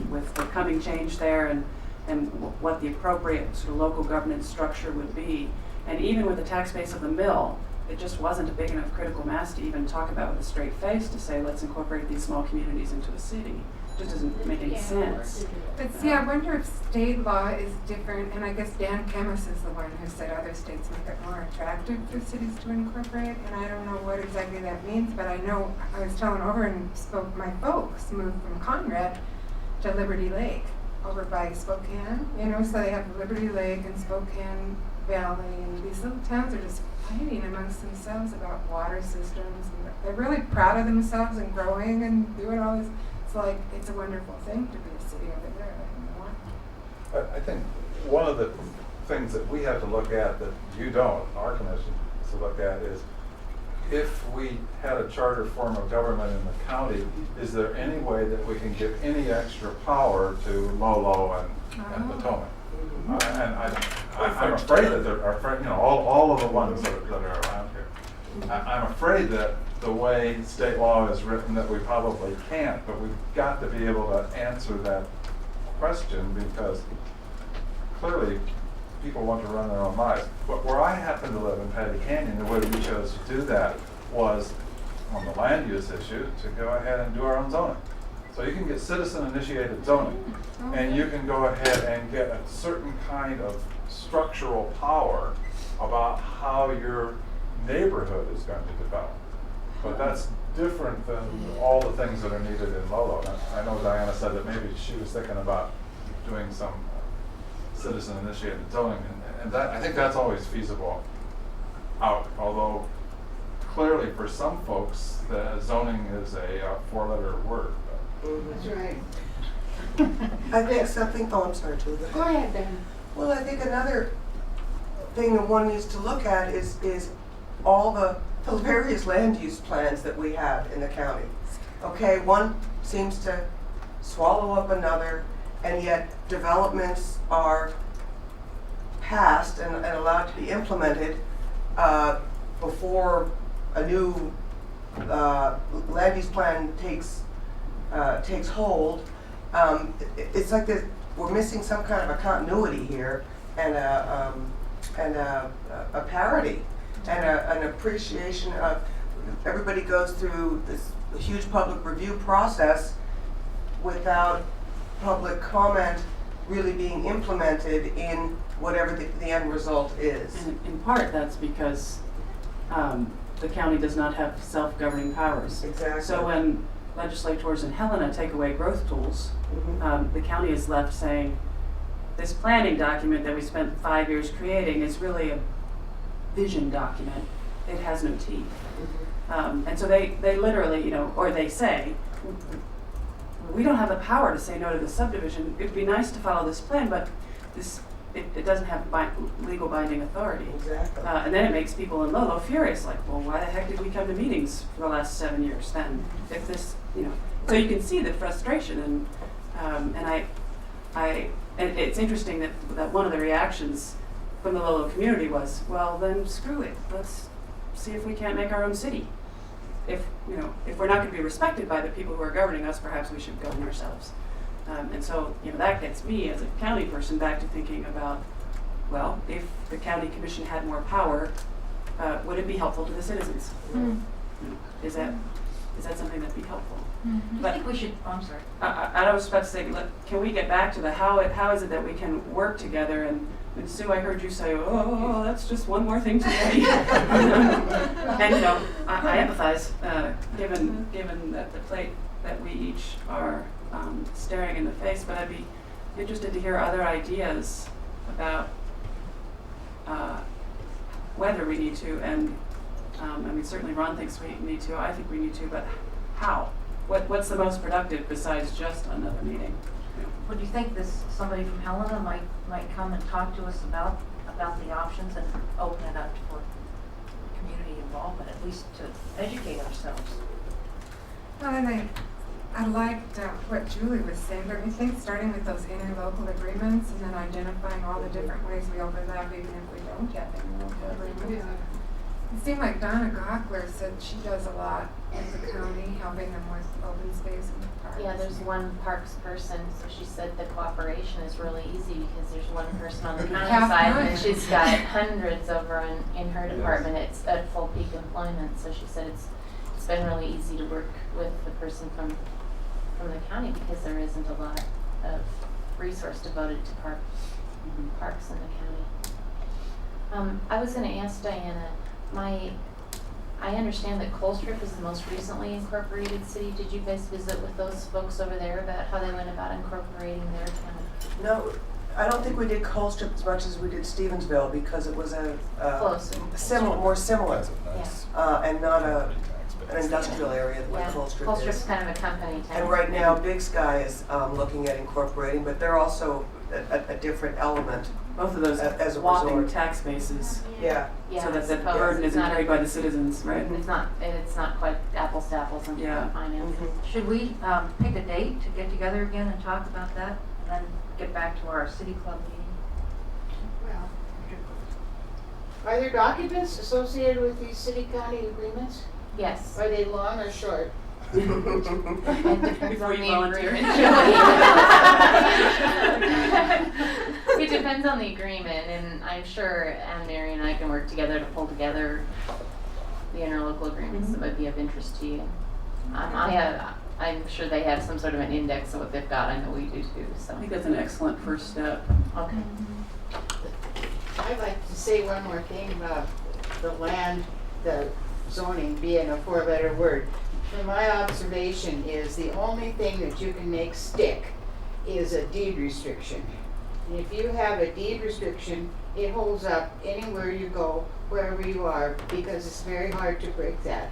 with the coming change there, and what the appropriate sort of local governance structure would be. And even with the tax base of the mill, it just wasn't a big enough critical mass to even talk about with a straight face to say, let's incorporate these small communities into a city. It just doesn't make any sense. But see, I wonder if state law is different, and I guess Dan Kemis is the one who said other states make it more attractive for cities to incorporate, and I don't know what exactly that means, but I know, I was telling over and spoke, my folks moved from Conrad to Liberty Lake, over by Spokane, you know, so they have Liberty Lake and Spokane Valley, and these little towns are just fighting amongst themselves about water systems, and they're really proud of themselves and growing and doing all this. It's like, it's a wonderful thing to be a city over there. I think one of the things that we have to look at that you don't, our commission, to look at is if we had a charter form of government in the county, is there any way that we can give any extra power to Lolo and Potomac? I'm afraid that there are, you know, all of the ones that are around here. I'm afraid that the way state law is written that we probably can't, but we've got to be able to answer that question because clearly people want to run their own lives. But where I happen to live in Patty Canyon, the way we chose to do that was on the land use issue to go ahead and do our own zoning. So you can get citizen-initiated zoning, and you can go ahead and get a certain kind of structural power about how your neighborhood is going to develop. But that's different than all the things that are needed in Lolo. I know Diana said that maybe she was thinking about doing some citizen-initiated zoning, and that, I think that's always feasible out, although clearly for some folks, the zoning is a four-letter word. That's right. I think something, oh, I'm sorry, Julie. Go ahead, Ben. Well, I think another thing that one needs to look at is all the various land use plans that we have in the county. Okay, one seems to swallow up another, and yet developments are passed and allowed to be implemented before a new land use plan takes hold, it's like we're missing some kind of a continuity here and a parity and an appreciation of, everybody goes through this huge public review process without public comment really being implemented in whatever the end result is. And in part, that's because the county does not have self-governing powers. Exactly. So when legislators in Helena take away growth tools, Mhm. the county is left saying, this planning document that we spent 5 years creating is really a vision document. It has no teeth. And so they literally, you know, or they say, we don't have the power to say no to the subdivision. It'd be nice to follow this plan, but it doesn't have legal binding authority. Exactly. And then it makes people in Lolo furious, like, well, why the heck did we come to meetings for the last 7 years then? If this, you know, so you can see the frustration, and it's interesting that one of the reactions from the Lolo community was, well, then screw it. Let's see if we can't make our own city. If we're not going to be respected by the people who are governing us, perhaps we should govern ourselves. And so, you know, that gets me as a county person back to thinking about, well, if the county commission had more power, would it be helpful to the citizens? You know, is that something that'd be helpful? I think we should, oh, I'm sorry. I was about to say, look, can we get back to the how is it that we can work together? And Sue, I heard you say, oh, that's just one more thing today. And you know, I empathize, given that the plate that we each are staring in the face. But I'd be interested to hear other ideas about whether we need to. And I mean, certainly Ron thinks we need to. I think we need to. But how? What's the most productive besides just another meeting? Would you think somebody from Helena might come and talk to us about the options and open it up for community involvement, at least to educate ourselves? Well, and I liked what Julie was saying, but I think starting with those interlocal agreements and then identifying all the different ways we overlap, even if we don't have interlocal agreements. It seemed like Donna Gockler said she does a lot in the county, helping them with open space and parks. Yeah, there's one parks person, so she said the cooperation is really easy because there's one person on the county Half side done. and she's got hundreds over in her department. It's at full peak employment, so she said it's been really easy to work with the person from the county because there isn't a lot of resource devoted to parks in the county. I was going to ask Diana, I understand that Colstrip is the most recently incorporated city. Did you guys visit with those folks over there about how they went about incorporating their town? No, I don't think we did Colstrip as much as we did Stevensville because it was Closer. more similar, Yeah. and not an industrial area the way Yeah, Colstrip Colstrip's is. kind of a company town. And right now, Big Sky is looking at incorporating, but they're also a different element. Both of those As a swapping resort. tax bases, Yeah. Yeah, so that I the suppose burden it's isn't not- carried by the citizens, right? It's not quite apples to apples in Yeah. finance. Should we pick a date to get together again and talk about that, and then get back to our city club meeting? Well, are there documents associated with these city-county agreements? Yes. Are they long or short? It depends Before on you the volunteer. agreement. It depends on the agreement, and I'm sure Anne Mary and I can work together to pull together the interlocal agreements that would be of interest to you. I'm sure they have some sort of an index of what they've got. I know we do too. So. I think that's an excellent first step. Okay. I'd like to say one more thing about the land, the zoning being a four-letter word. From my observation is the only thing that you can make stick is a deed restriction. And if you have a deed restriction, it holds up anywhere you go, wherever you are, because it's very hard to break that.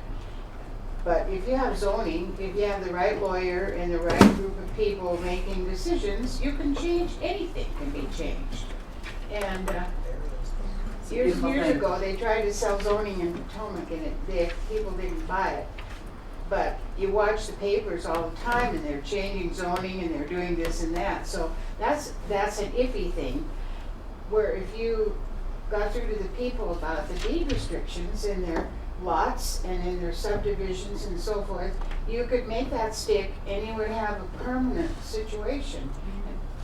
But if you have zoning, if you have the right lawyer and the right group of people making decisions, you can change, anything can be changed. And years ago, they tried to sell zoning in Potomac and people didn't buy it. But you watch the papers all the time and they're changing zoning and they're doing this and that. So that's an iffy thing, where if you got through to the people about the deed restrictions and lots and in their subdivisions and so forth, you could make that stick and you would have a permanent situation.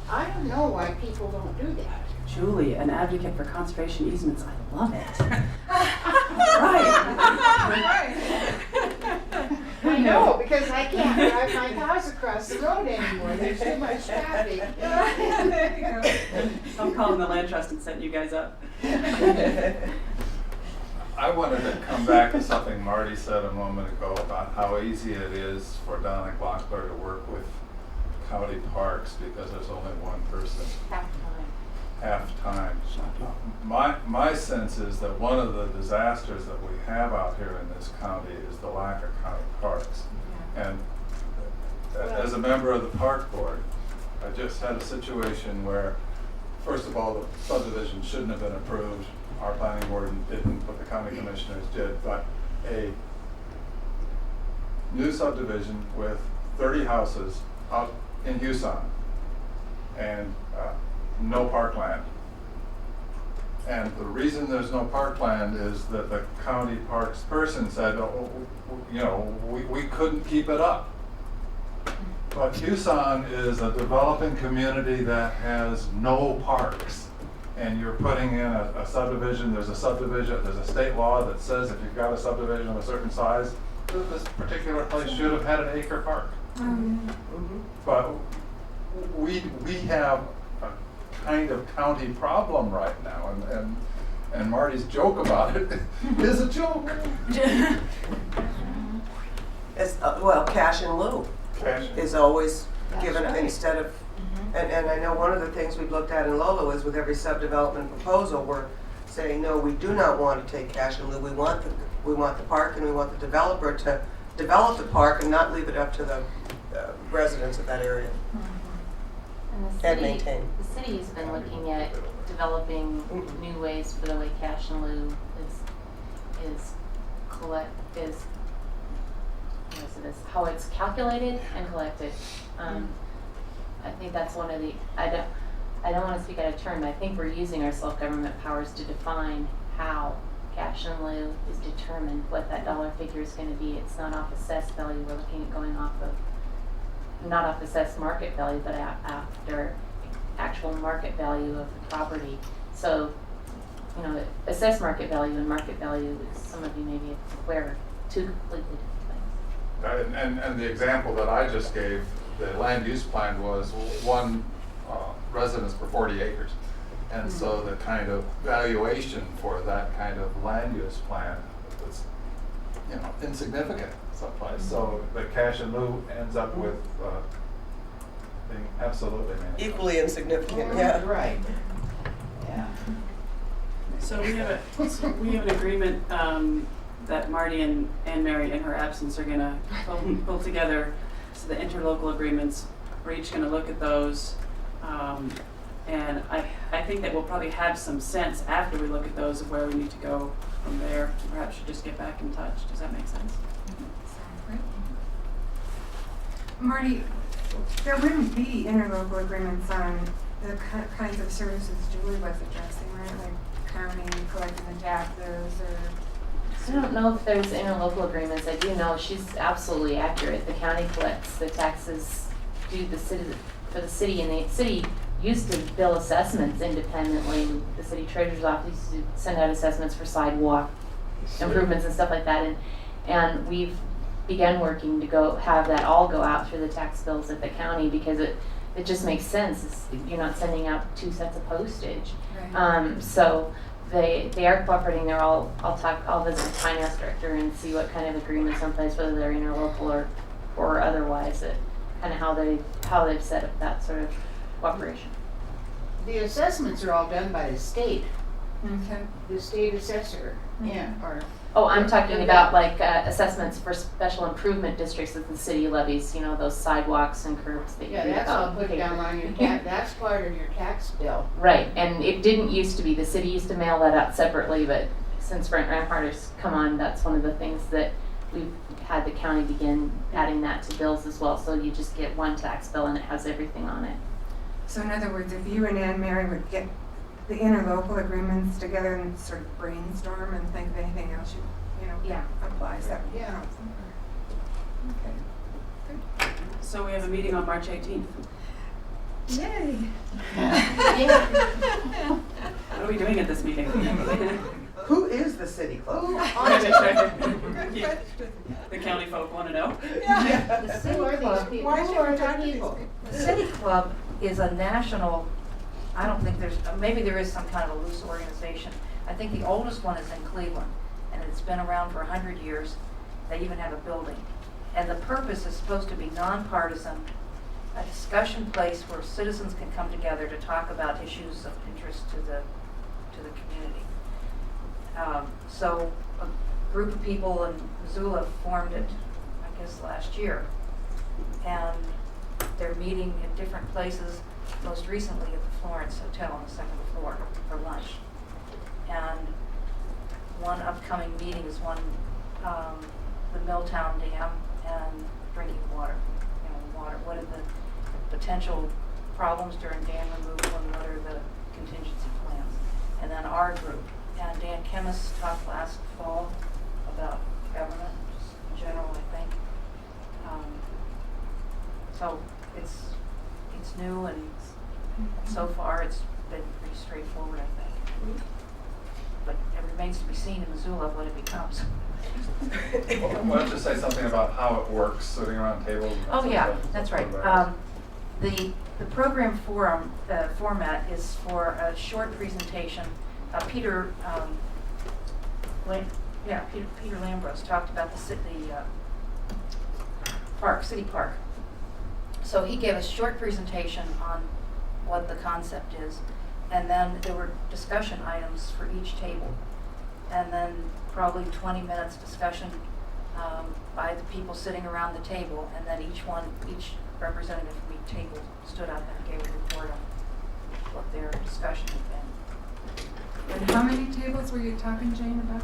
I don't know why people don't do that. Julie, an advocate for conservation easements, I love it. I know, because I can't drive my cars across the road anymore, there's too much traffic. There you go. I'm calling the land trust and setting you guys up. I wanted to come back to something Marty said a moment ago about how easy it is for Donna Glockler to work with county parks because there's only one person half-time. My sense is that one of the disasters that we have out here in this county is the lack of county parks. And as a member of the park board, I just had a situation where, first of all, the subdivision shouldn't have been approved. Our planning board didn't, but the county commissioners did. But a new subdivision with 30 houses out in Houston and no parkland. And the reason there's no parkland is that the county parks person said, oh, you know, we couldn't keep it up. But Houston is a developing community that has no parks. And you're putting in a subdivision, there's a state law that says if you've got a subdivision of a certain size, this particular place should have had an acre park. But we have a kind of county problem right now, and Marty's joke about it is a joke. Well, cash in lieu Cash. is always given right. instead of, and I know one of the things we've looked at in Lolo is with every subdevelopment proposal, we're saying, no, we do not want to take cash in lieu. We want the park, and we want the developer to develop the park and not leave it up to the residents of that area and maintain. The city has been looking at developing new ways for the way cash in lieu is how it's calculated and collected. I think that's one of the, I don't want to speak out of turn, but I think we're using our self-government powers to define how cash in lieu is determined, what that dollar figure is going to be. It's not off assessed value. We're looking at going off of, not off assessed market value, but after actual market value of the property. So, you know, assessed market value and market value, is, some of you may be aware, are two completely different things. And the example that I just gave, the land use plan was one residence per 40 acres. And so the kind of valuation for that kind of land use plan was, you know, insignificant someplace. So the cash in lieu ends up with being absolutely meaningless. Equally insignificant, yeah. Right. Yeah. So we have an agreement that Marty and Anne Mary, in her absence, are going to pull together. So the interlocal agreements, we're each going to look at those. And I think that we'll probably have some sense after we look at those of where we need to go from there. Perhaps should just get back in touch. Does that make sense? Sounds great. Marty, there wouldn't be interlocal agreements on the kinds of services Julie was addressing, right? Like county collecting the taxes or. I don't know if there's interlocal agreements. I do know she's absolutely accurate. The county collects the taxes due the city for the city, and the city used to bill assessments independently. The city treasurer's office used to send out assessments for sidewalk improvements and stuff like that, and we've begun working to go have that all go out through the tax bills at the county because it just makes sense. You're not sending out two sets of postage. Right. So they are cooperating. I'll visit the finance director and see what kind of agreements are in place, whether they're interlocal or otherwise. Kind of how they've set up that sort of cooperation. The assessments are all done by the state, Okay. the state assessor. Yeah. Or. Oh, I'm talking about like assessments for special improvement districts that the city levies. You know, those sidewalks and curbs that Yeah, you that's all put down on your tax. That's part of your tax bill. Right, and it didn't used to be. The city used to mail that out separately, but since Brent Rampart has come on, that's one of the things that we've had the county begin adding that to bills as well. So you just get one tax bill and it has everything on it. So in other words, if you and Anne Mary would get the interlocal agreements together and sort of brainstorm and think of anything else you Yeah. applies, that would be Yeah. helpful. Okay. So we have a meeting on March 18th. Yay. What are we doing at this meeting? Who is the city club? The county folk want to know? The Who city are these club, people? Who are the people? the city club is a national, I don't think there's, maybe there is some kind of a loose organization. I think the oldest one is in Cleveland, and it's been around for 100 years. They even have a building. And the purpose is supposed to be nonpartisan, a discussion place where citizens can come together to talk about issues of interest to the community. So a group of people in Missoula formed it, I guess, last year. And they're meeting at different places, most recently at the Florence Hotel on the second floor for lunch. And one upcoming meeting is the Milltown Dam and drinking water. Water. What are the potential problems during dam removal, and what are the contingency plans? And then our group. And Dan Kemmis talked last fall about government, just in general, I think. So it's new, and so far it's been pretty straightforward, I think. But it remains to be seen in Missoula what it becomes. Well, why don't you say something about how it works, sitting around tables? And Oh, that yeah, sort of stuff? that's right. The program forum, format is for a short presentation. Peter Lambros talked about the city park. So he gave a short presentation on what the concept is, and then there were discussion items for each table, and then probably 20 minutes discussion by the people sitting around the table, and then each representative from each table stood up and gave a report on what their discussion had been. And how many tables were you talking, Jane, about?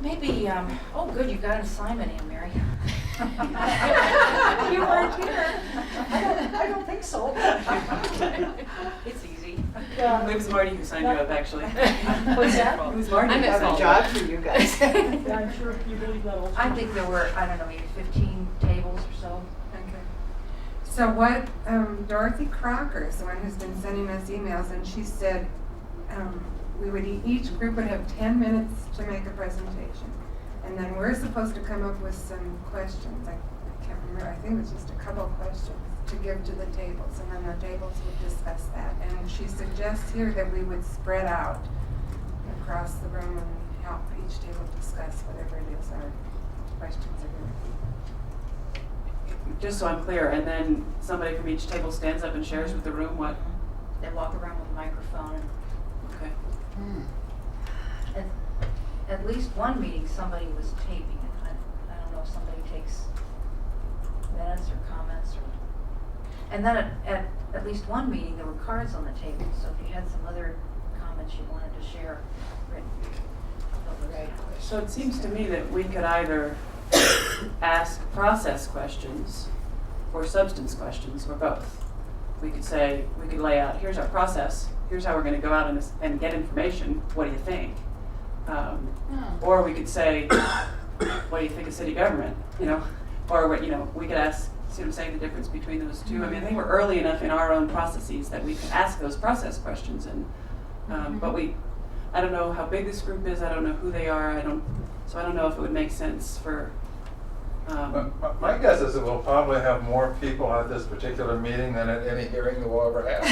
Maybe, oh good, you got an assignment in, Mary. You weren't here. I don't think so. It's easy. It was Marty who signed you up, actually. What's that? It was Marty I'm who at signed fault. you up. Job for you guys. Yeah, I'm sure you believe that also. I think there were, I don't know, maybe 15 tables or so. Okay. So what, Dorothy Crocker is the one who's been sending us emails, and she said, we would, each group would have 10 minutes to make a presentation. And then we're supposed to come up with some questions. I can't remember, I think it was just a couple questions to give to the tables, and then the tables would discuss that. And she suggests here that we would spread out across the room and help each table discuss whatever it is our questions are going to be. Just so I'm clear, and then somebody from each table stands up and shares with the room what? They walk around with a microphone, Okay. and at least one meeting, somebody was taping it. I don't know if somebody takes minutes or comments or. And then at least one meeting, there were cards on the table, so if you had some other comments you wanted to share, written. Right. So it seems to me that we could either ask process questions or substance questions, or both. We could say, we could lay out, here's our process, here's how we're going to go out and get information, what do you think? Or we could say, what do you think of city government, or what, we could ask, see what I'm saying, the difference between those two. I mean, I think we're early enough in our own processes that we can ask those process questions, and but I don't know how big this group is, I don't know who they are, so I don't know if it would make sense for My guess is that we'll probably have more people at this particular meeting than at any hearing that we'll ever have.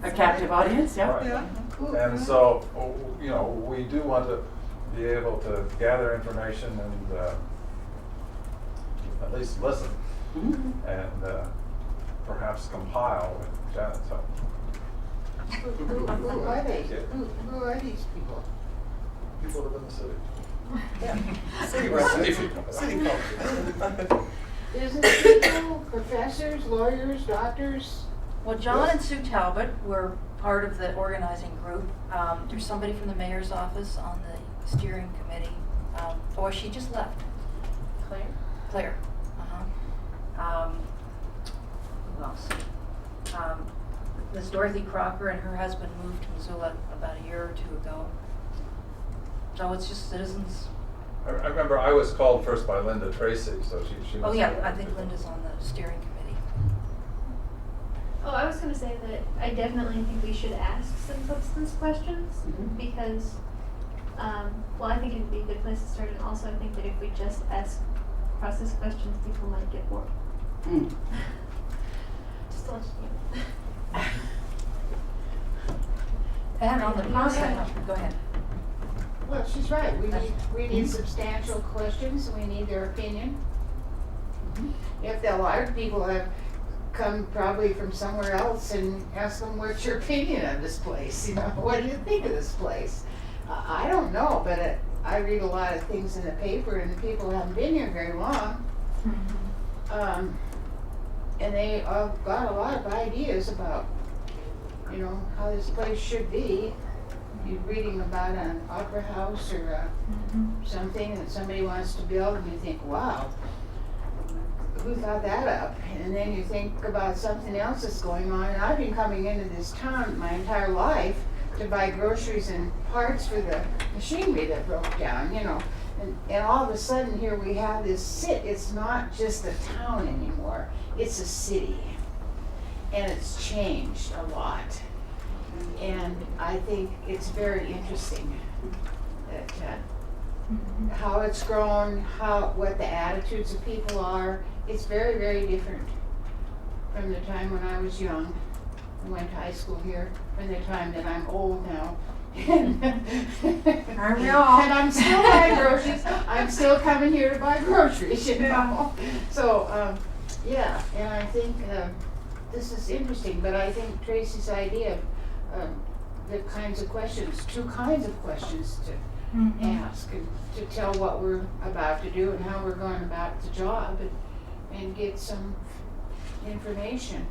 a captive audience, yeah? Right. And so, we do want to be able to gather information and at least listen Mhm. and perhaps compile with Janet's help. Who are they? Who are these people? People live in the city. City residents. City folk. Business people, professors, lawyers, doctors? Well, John and Sue Talbot were part of the organizing group. There's somebody from the mayor's office on the steering committee. She just left. Claire. Who else? Miss Dorothy Crocker and her husband moved to Missoula about a year or two ago. So it's just citizens. I remember I was called first by Linda Tracy, so she was. Oh, yeah, I think Linda's on the steering committee. Oh, I was gonna say that I definitely think we should ask some substance questions because, well, I think it'd be a good place to start, and also I think that if we just ask process questions, people might get bored. Just to let you know. And on the process, go ahead. Well, she's right. We need substantial questions, and we need their opinion. If a lot of people have come probably from somewhere else and ask them, what's your opinion of this place? You know, what do you think of this place? I don't know, but I read a lot of things in the paper, and the people haven't been here very long. And they got a lot of ideas about, you know, how this place should be. You're reading about an opera house or something that somebody wants to build, and you think, wow, who thought that up? And then you think about something else that's going on. And I've been coming into this town my entire life to buy groceries and parts for the machinery that broke down, you know. And all of a sudden here we have this it's not just a town anymore, it's a city. And it's changed a lot. And I think it's very interesting that how it's grown, what the attitudes of people are. It's very, very different from the time when I was young and went to high school here, from the time that I'm old now. Aren't we all? And I'm still buying groceries. I'm still coming here to buy groceries, you know. So, yeah, and I think this is interesting, but I think Tracy's idea of the kinds of questions, 2 kinds of questions to ask and to tell what we're about to do and how we're going about the job and get some information,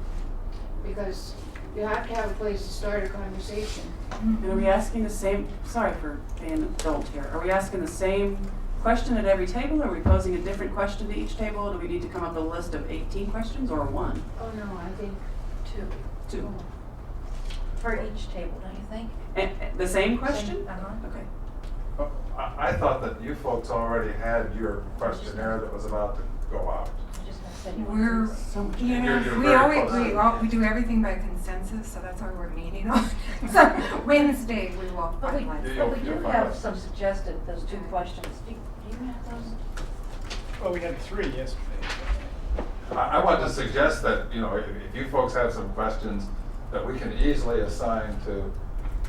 because you have to have a place to start a conversation. And are we asking the same, sorry for being an adult here, are we asking the same question at every table? Are we posing a different question to each table? Do we need to come up with a list of 18 questions or 1? Oh, no, I think 2. For each table, don't you think? And the same question? Okay. Oh, I thought that you folks already had your questionnaire that was about to go out. I'm just gonna say you want We're, to- So much. you know, You're we very always, close. we do everything by consensus, so that's why we're meeting on. So Wednesday, we will But we, finalize. Yeah, but we do you'll have finalize. some suggested, those 2 questions. Do you have those? Well, we had 3 yesterday. I want to suggest that, you know, if you folks have some questions, that we can easily assign to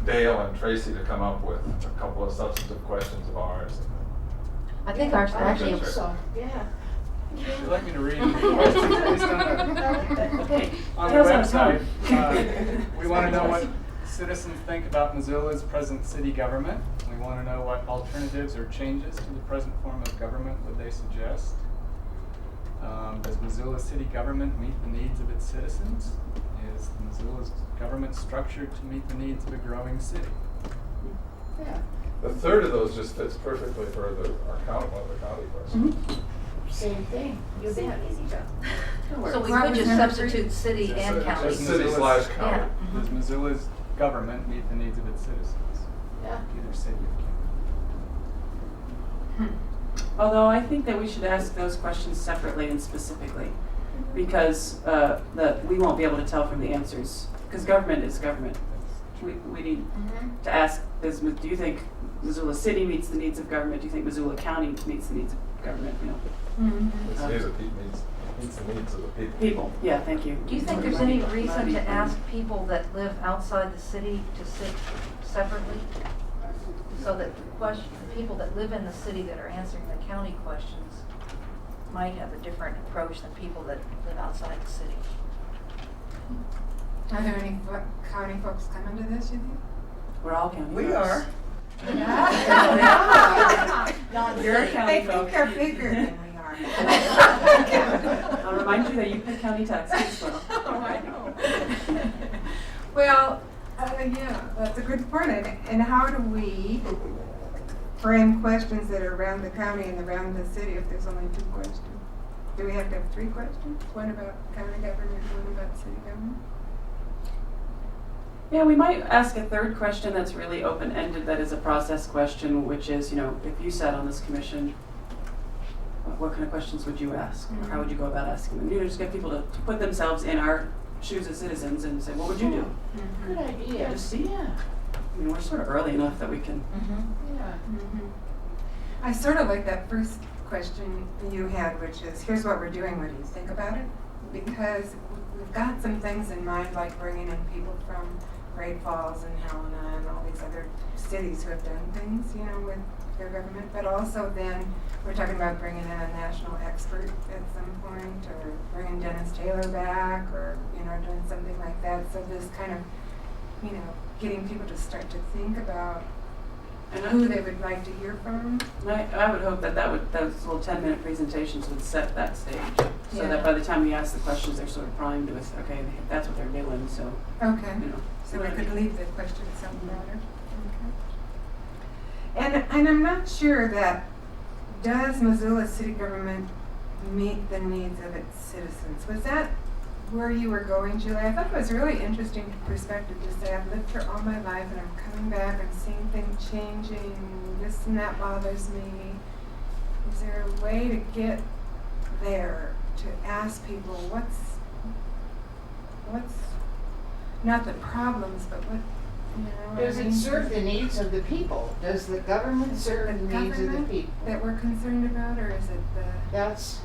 Dale and Tracy to come up with a couple of substantive questions of ours. I think ours are I actually. think so, yeah. Would you like me to read the questions based Okay. on the Dale's out of town. website? We want to know what citizens think about Missoula's present city government. We want to know what alternatives or changes to the present form of government would they suggest. Does Missoula's city government meet the needs of its citizens? Is Missoula's government structured to meet the needs of a growing city? Yeah. The third of those just fits perfectly for one of the county questions. Same thing. You'll be having an easy job. So we What could was just number substitute city Just and so- county. just city/county. Yeah. Does Missoula's government meet the needs of its citizens? Yeah. Either city or county. Although I think that we should ask those questions separately and specifically, because we won't be able to tell from the answers, because government is government. We need to ask, do you think Missoula City meets the needs of government? Do you think Missoula County meets the needs of government? You know, It's needs the needs of the people. people. Yeah, thank you. Do you think there's any reason to ask people that live outside the city to sit separately? So that people that live in the city that are answering the county questions might have a different approach than people that live outside the city. Are there any county folks coming to this, you think? We're all county. We folks. are. You're a county They folk. think they're bigger than we are. I'll remind you that you pay county taxes as well. Oh, I know. Well, yeah, that's a good point. And how do we frame questions that are around the county and around the city if there's only 2 questions? Do we have to have 3 questions? One about county government, one about city government? Yeah, we might ask a third question that's really open-ended, that is a process question, which is, if you sat on this commission, what kind of questions would you ask? Or how would you go about asking them? Just get people to put themselves in our shoes as citizens and say, what would you do? Good idea. Just see. We're sort of early enough that we can. Yeah. I sort of like that first question you had, which is, here's what we're doing, what do you think about it? Because we've got some things in mind, like bringing in people from Great Falls and Helena and all these other cities who have done things, with their government, but also then we're talking about bringing in a national expert at some point, or bringing Dennis Taylor back, or, doing something like that. So this kind of, getting people to start to think about who they would like to hear from. I would hope that those little 10-minute presentations would set that stage, so Yeah. that by the time we ask the questions, they're sort of primed with, okay, that's what they're doing, so, Okay. So So we could leave the question something better. Okay. And I'm not sure that, does Missoula city government meet the needs of its citizens? Was that where you were going, Julie? I thought it was a really interesting perspective to say, I've lived here all my life and I'm coming back, I'm seeing things changing, this and that bothers me. Is there a way to get there, to ask people what's not the problems, but what, Does it serve the needs of the people? Does the government serve the needs of the government people? that we're concerned about, or is it the? That's,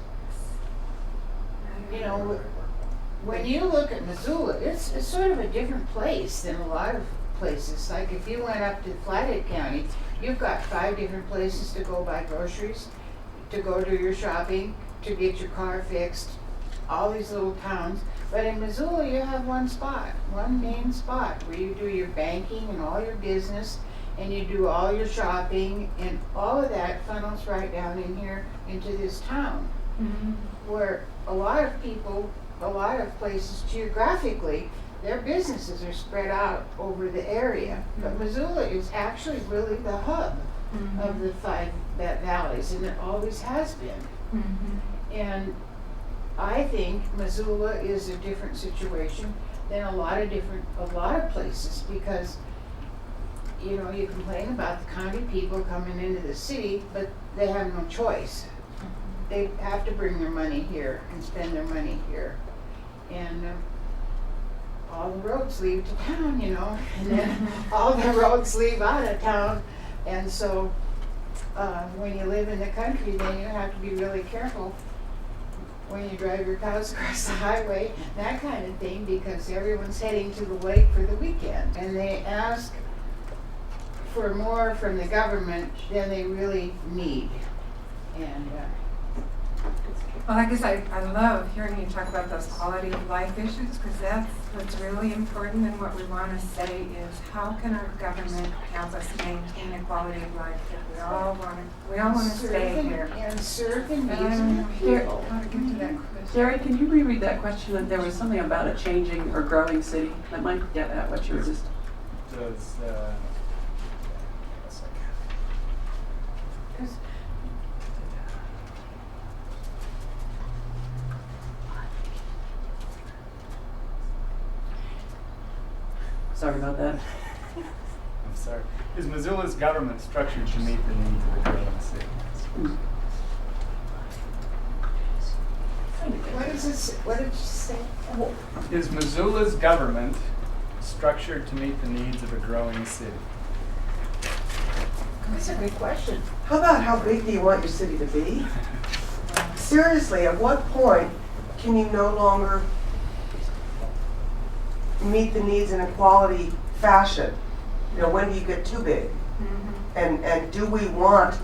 I don't know. when you look at Missoula, it's sort of a different place than a lot of places. Like if you went up to Flathead County, you've got 5 different places to go buy groceries, to go do your shopping, to get your car fixed, all these little towns. But in Missoula, you have one main spot where you do your banking and all your business, and you do all your shopping, and all of that funnels right down in here into this town. Mhm. Where a lot of people, a lot of places geographically, their businesses are spread out over the area. But Missoula is actually really the hub of the 5 valleys, and it always has been. Mhm. And I think Missoula is a different situation than a lot of places, because you complain about the county people coming into the city, but they have no choice. They have to bring their money here and spend their money here, and all the roads lead to town, and then all the roads leave out of town, and so when you live in the country, then you have to be really careful when you drive your cows across the highway, that kind of thing, because everyone's heading to the lake for the weekend. And they ask for more from the government than they really need. And Well, I guess I love hearing you talk about those quality of life issues, because that's what's really important, and what we want to say is, how can our government help us maintain a quality of life that we all want to stay here. and serve the But I needs don't of know the people. how to get to that question. Jerry, can you reread that question? That there was something about a changing or growing city that might get at what you were just. Does, Sorry about that. I'm sorry. Is Missoula's government structured to meet the needs of the growing city? What did you say? Is Missoula's government structured to meet the needs of a growing city? That's a good question. How about how big do you want your city to be? Seriously, at what point can you no longer meet the needs in a quality fashion? When do you get too big? And do we want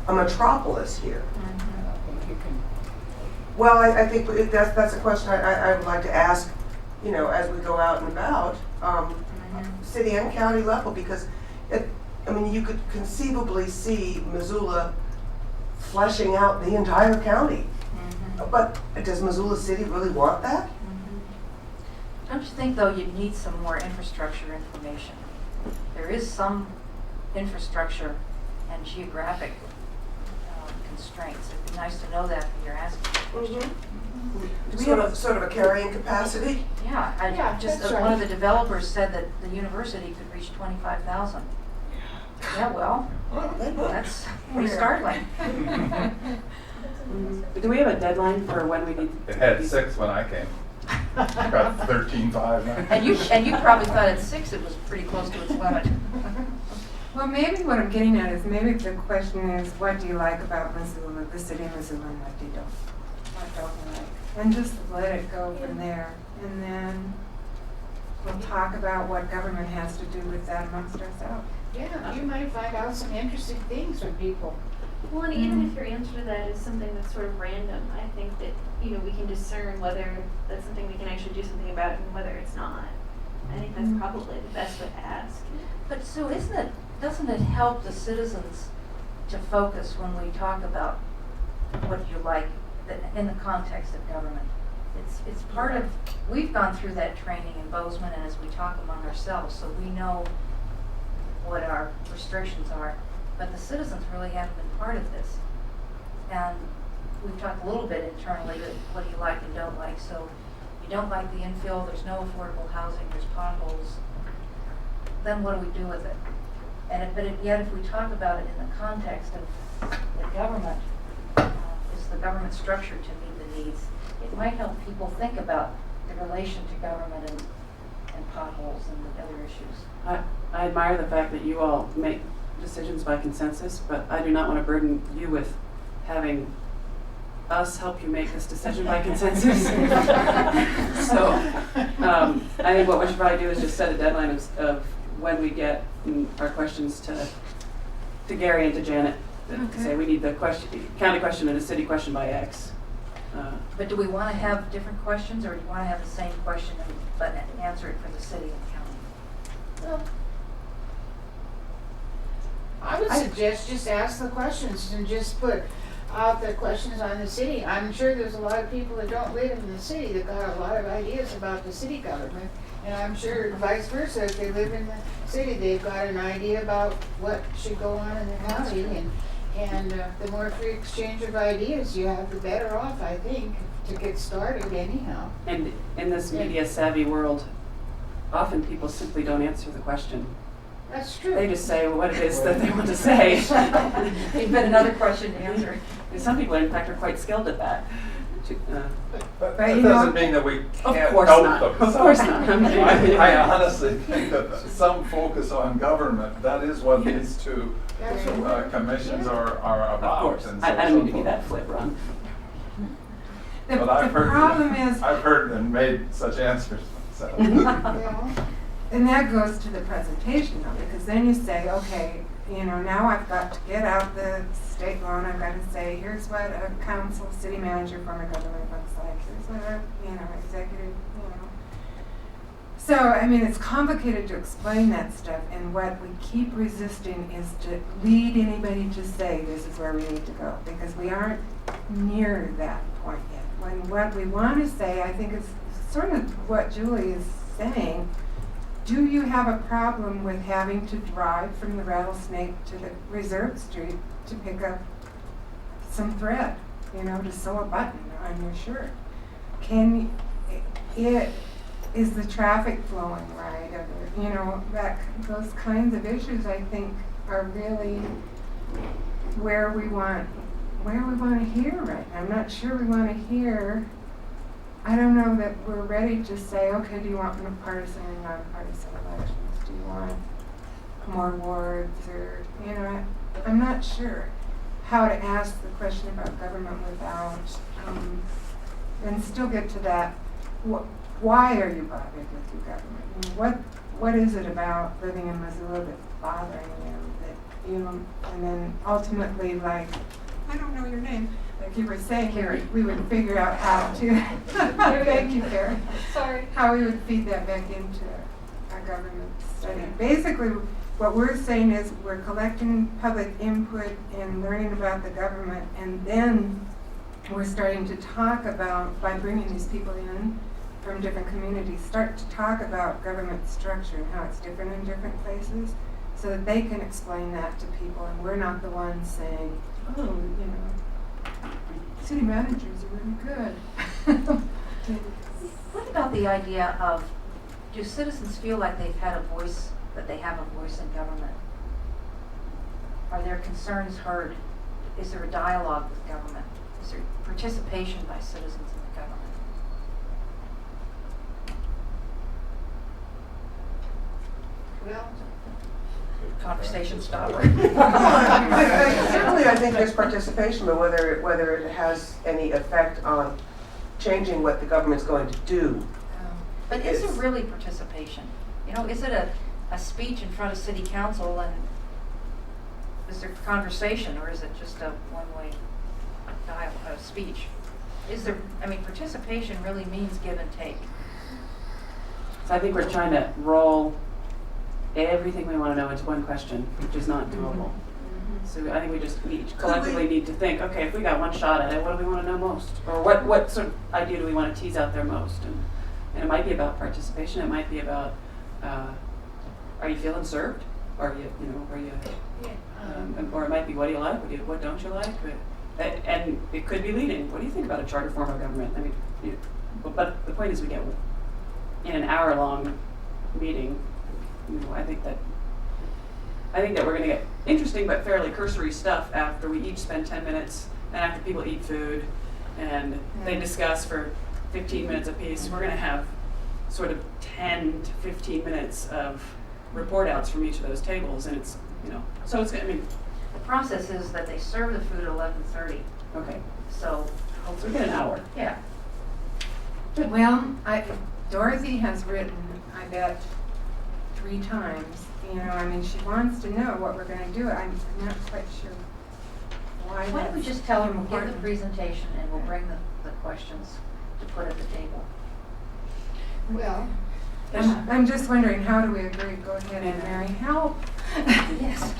a metropolis here? Well, I think that's a question I would like to ask, as we go out and about, city and county level, because you could conceivably see Missoula fleshing out the entire county. But does Missoula City really want that? Don't you think, though, you need some more infrastructure information? There is some infrastructure and geographic constraints. It'd be nice to know that when you're asking the question. Do we have a sort of a carrying capacity? Yeah, Yeah, just, that's one right. of the developers said that the university could reach 25,000. Yeah, well, that's pretty startling. Do we have a deadline for when we need? It had 6 when I came. Got 13.5 now. And you probably thought at 6 it was pretty close to its limit. Well, maybe what I'm getting at is maybe the question is, what do you like about Missoula, the city of Missoula, and what do you don't? What don't you like? And just let it go from there. And then we'll talk about what government has to do with that amongst ourselves. Yeah, you might find out some interesting things from people. Well, and even if your answer to that is something that's sort of random, I think that, we can discern whether that's something we can actually do something about and whether it's not. I think that's probably the best way to ask. But Sue, doesn't it help the citizens to focus when we talk about what you like in the context of government? It's part of, we've gone through that training in Bozeman and as we talk among ourselves, so we know what our restrictions are, but the citizens really haven't been part of this. And we've talked a little bit internally that what do you like and don't like. So you don't like the infill, there's no affordable housing, there's potholes. Then what do we do with it? Yet if we talk about it in the context of the government, is the government structure to meet the needs, it might help people think about the relation to government and potholes and the other issues. I admire the fact that you all make decisions by consensus, but I do not want to burden you with having us help you make this decision by consensus. So I think what we should probably do is just set a deadline of when we get our questions to Gary and to Janet. To say we need the county question and a city question by X. But do we want to have different questions, or do you want to have the same question but answer it for the city and county? Well, I would suggest just ask the questions and just put out the questions on the city. I'm sure there's a lot of people that don't live in the city that got a lot of ideas about the city government. And I'm sure vice versa, if they live in the city, they've got an idea about what should go on in the county. And the more free exchange of ideas you have, the better off, I think, to get started anyhow. And in this media savvy world, often people simply don't answer the question. That's true. They just say what it is that they want to say. You've got another question to answer. And some people, in fact, are quite skilled at that. But Right, that you doesn't know- mean that we Of can't course help not. them. Of course not. I honestly think that some focus on government, that is what these two That's what commissions are Of about. course. And I so don't mean to be that flip, Ron. The But I've heard, problem is, I've heard and made such answers myself. yeah, and that goes to the presentation though, because then you say, okay, now I've got to get out the state law and I've got to say, here's what a council, city manager form of government looks like. Here's what a, executive, So, it's complicated to explain that stuff, and what we keep resisting is to lead anybody to say this is where we need to go, because we aren't near that point yet. When what we want to say, I think, is sort of what Julie is saying. Do you have a problem with having to drive from the Rattlesnake to the Reserve Street to pick up some thread, to sew a button on your shirt? Is the traffic flowing right? Those kinds of issues, I think, are really where we want to hear right now. I'm not sure we want to hear. I don't know that we're ready to say, okay, do you want partisan or nonpartisan elections? Do you want more wards, or I'm not sure how to ask the question about government without and still get to that. Why are you bothered with your government? What is it about living in Missoula that's bothering you? That and then ultimately, like, I don't know your name. Like you were saying, Carrie. we would figure out how to. Thank you, Carrie. Sorry. How we would feed that back into our government study. Basically, what we're saying is we're collecting public input and learning about the government, and then we're starting to talk about, by bringing these people in from different communities, start to talk about government structure and how it's different in different places, so that they can explain that to people, and we're not the ones saying, oh, City managers are really good. What about the idea of, do citizens feel like they've had a voice, that they have a voice in government? Are their concerns heard? Is there a dialogue with government? Is there participation by citizens in the government? Well, Conversation stopper. Certainly, I think there's participation, but whether it has any effect on changing what the government's going to do. But is it really participation? You know, is it a speech in front of city council and is there conversation, or is it just a one-way dialogue, speech? Is there, I mean, participation really means give and take. So I think we're trying to roll everything we want to know into one question, which is not doable. So I think we each collectively need to think, okay, if we got one shot at it, what do we want to know most? Or what sort of idea do we want to tease out there most? And it might be about participation. It might be about, are you feeling served? Are you or it might be, what do you like? What don't you like? And it could be leading. What do you think about a charter form of government? I mean, but the point is, we get in an hour-long meeting. You know, I think that we're going to get interesting but fairly cursory stuff after we each spend 10 minutes, and after people eat food, and they discuss for 15 minutes apiece. We're going to have sort of 10 to 15 minutes of report outs from each of those tables, and it's, you know, so it's, I mean, The process is that they serve the food at 11:30, okay, so so we hopefully. get an hour. Yeah. Well, Dorothy has written, I bet, 3 times. You know, I mean, she wants to know what we're gonna do. I'm not quite sure why Why don't we that's just tell them, we'll give the important. presentation and we'll bring the questions to put at the table. well, I'm just wondering, how do we agree? Go ahead and Mary, help. Yes.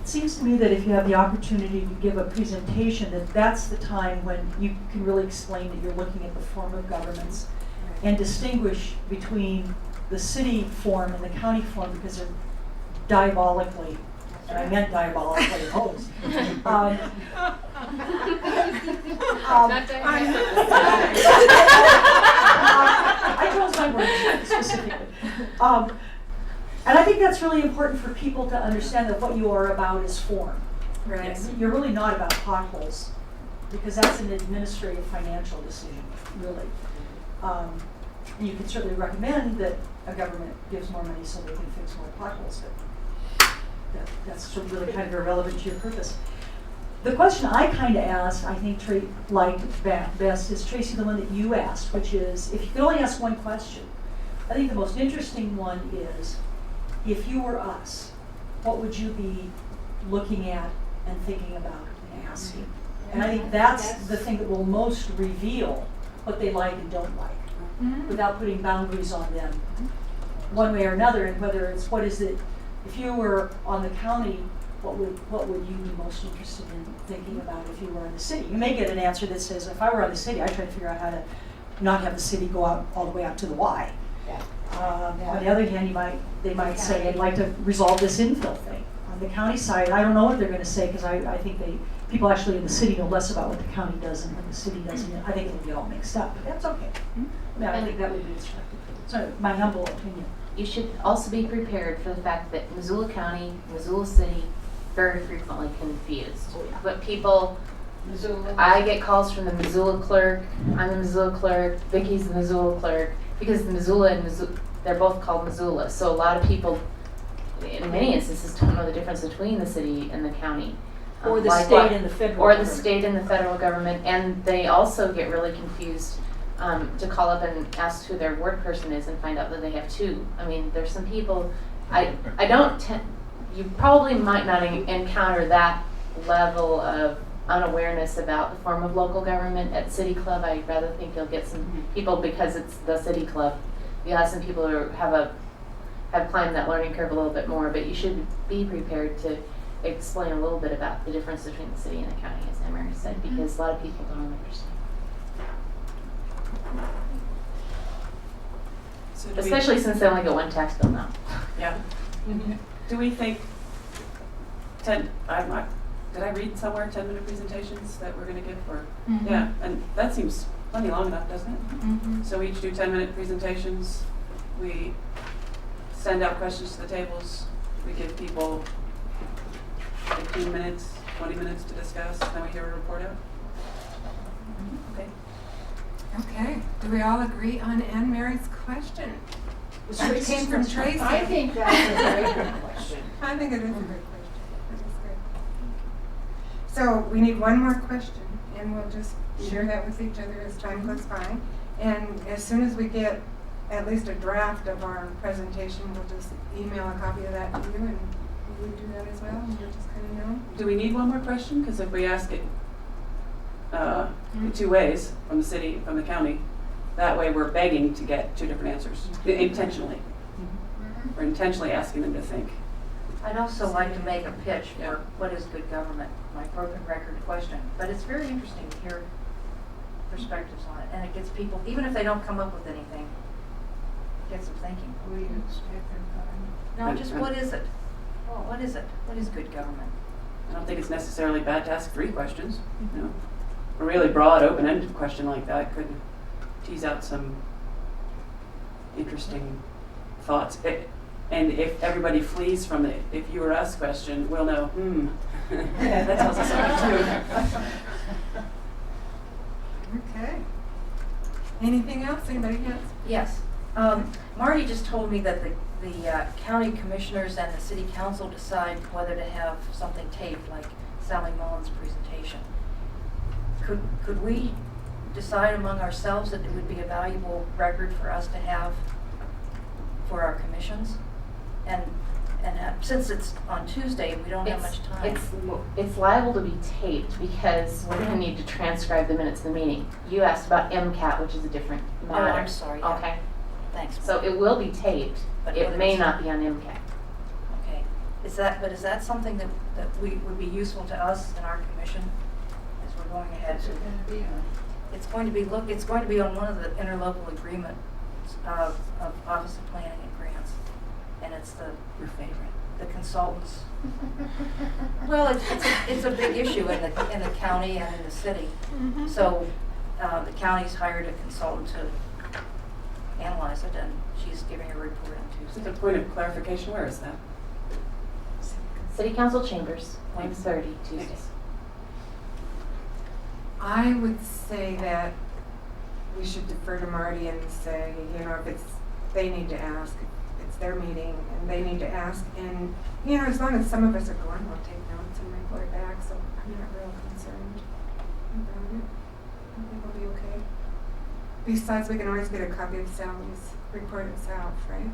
It seems to me that if you have the opportunity to give a presentation, that's the time when you can really explain that you're looking at the form of governments and distinguish between the city form and the county form, because they're diabolically, and I meant diabolically opposed. I chose my words specifically. And I think that's really important for people to understand that what you are about is form. Right. You're really not about potholes, because that's an administrative financial decision, really. And you can certainly recommend that a government gives more money so they can fix more potholes, but that's sort of really kind of irrelevant to your purpose. The question I kind of asked, I think liked best, is, Tracy, the one that you asked, which is, if you could only ask one question. I think the most interesting one is, if you were us, what would you be looking at and thinking about and asking? And I think that's the thing that will most reveal what they like and don't like, without putting boundaries on them, one way or another. And whether it's, what is it, if you were on the county, what would you be most interested in thinking about if you were in the city? You may get an answer that says, if I were on the city, I'd try to figure out how to not have the city go out all the way out to the Y. On the other hand, they might say, I'd like to resolve this infill thing. On the county side, I don't know what they're going to say, because I think people actually in the city know less about what the county does and what the city does. And I think it'll get all mixed up, but that's okay. Yeah, I think that would be instructive. So, my humble opinion. You should also be prepared for the fact that Missoula County, Missoula City, very frequently confused. Oh, yeah. But people, Missoula. I get calls from the Missoula clerk, I'm the Missoula clerk, Vicky's the Missoula clerk, because the Missoula and Missoula, they're both called Missoula. So a lot of people, in many instances, don't know the difference between the city and the county. Or the state and the federal Or the government. state and the federal government, and they also get really confused to call up and ask who their ward person is and find out that they have 2. I mean, there's some people, you probably might not encounter that level of unawareness about the form of local government at City Club. I'd rather think you'll get some people, because it's the City Club. You'll have some people who have climbed that learning curve a little bit more, but you should be prepared to explain a little bit about the difference between the city and the county, as Emery said, because a lot of people don't understand. So do Especially since they only get one tax bill now. Yeah. Do we think did I read somewhere 10-minute presentations that we're gonna give for? Mhm. Yeah, and that seems plenty long enough, doesn't it? Mhm. So we each do 10-minute presentations, we send out questions to the tables, we give people 15 minutes, 20 minutes to discuss, then we hear a report out. Okay. Okay, do we all agree on Anne Mary's question? Which came from Tracy. I think that's a very good question. I think it is a good question. That is good. So we need one more question, and we'll just share that with each other as time goes by. And as soon as we get at least a draft of our presentation, we'll just email a copy of that to you, and will you do that as well? And you'll just kind of know. Do we need one more question? Because if we ask it in two ways, from the city, from the county, that way we're begging to get two different answers, intentionally. We're intentionally asking them to think. I'd also like to make a pitch for what is good government, my broken record question. But it's very interesting to hear perspectives on it, and it gets people, even if they don't come up with anything, it gets them thinking. We expect them No, just what is it? Well, what is it? What is good government? I don't think it's necessarily bad to ask 3 questions. You know, a really broad, open-ended question like that could tease out some interesting thoughts. And if everybody flees from the "if you were us" question, we'll know. That tells us something too. Okay. Anything else? Anybody else? Yes. Marty just told me that the county commissioners and the city council decide whether to have something taped, like Sally Mullen's presentation. Could we decide among ourselves that it would be a valuable record for us to have for our commissions? And since it's on Tuesday, we don't have much time. It's liable to be taped because we're gonna need to transcribe the minutes of the meeting. You asked about MCAT, which is a different matter. Oh, I'm sorry. Yeah. Okay, Thanks. so it will be taped, But it what may is- not be on MCAT. Okay. Is that something that would be useful to us in our commission as we're going ahead? What's it gonna be on? It's going to be on one of the interlocal agreements of Office of Planning and Grants, and it's Your favorite. the consultants. Well, it's a big issue in the county and in the city. So the county's hired a consultant to analyze it, and she's giving a report on Just Tuesday. a point of clarification, where is that? City Council Chambers, 1:30 Tuesday. Thanks. I would say that we should defer to Marty and say, you know, if they need to ask, it's their meeting and they need to ask. And, you know, as long as some of us are going, we'll take notes and report back, so I'm not real concerned about it. I think we'll be okay. Besides, we can always get a copy of Sally's report itself, right?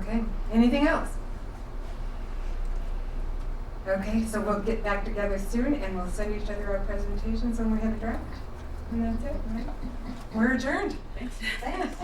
Okay, anything else? Okay, so we'll get back together soon and we'll send each other our presentations when we have a draft. And that's it, right? We're adjourned. Thanks. Thanks.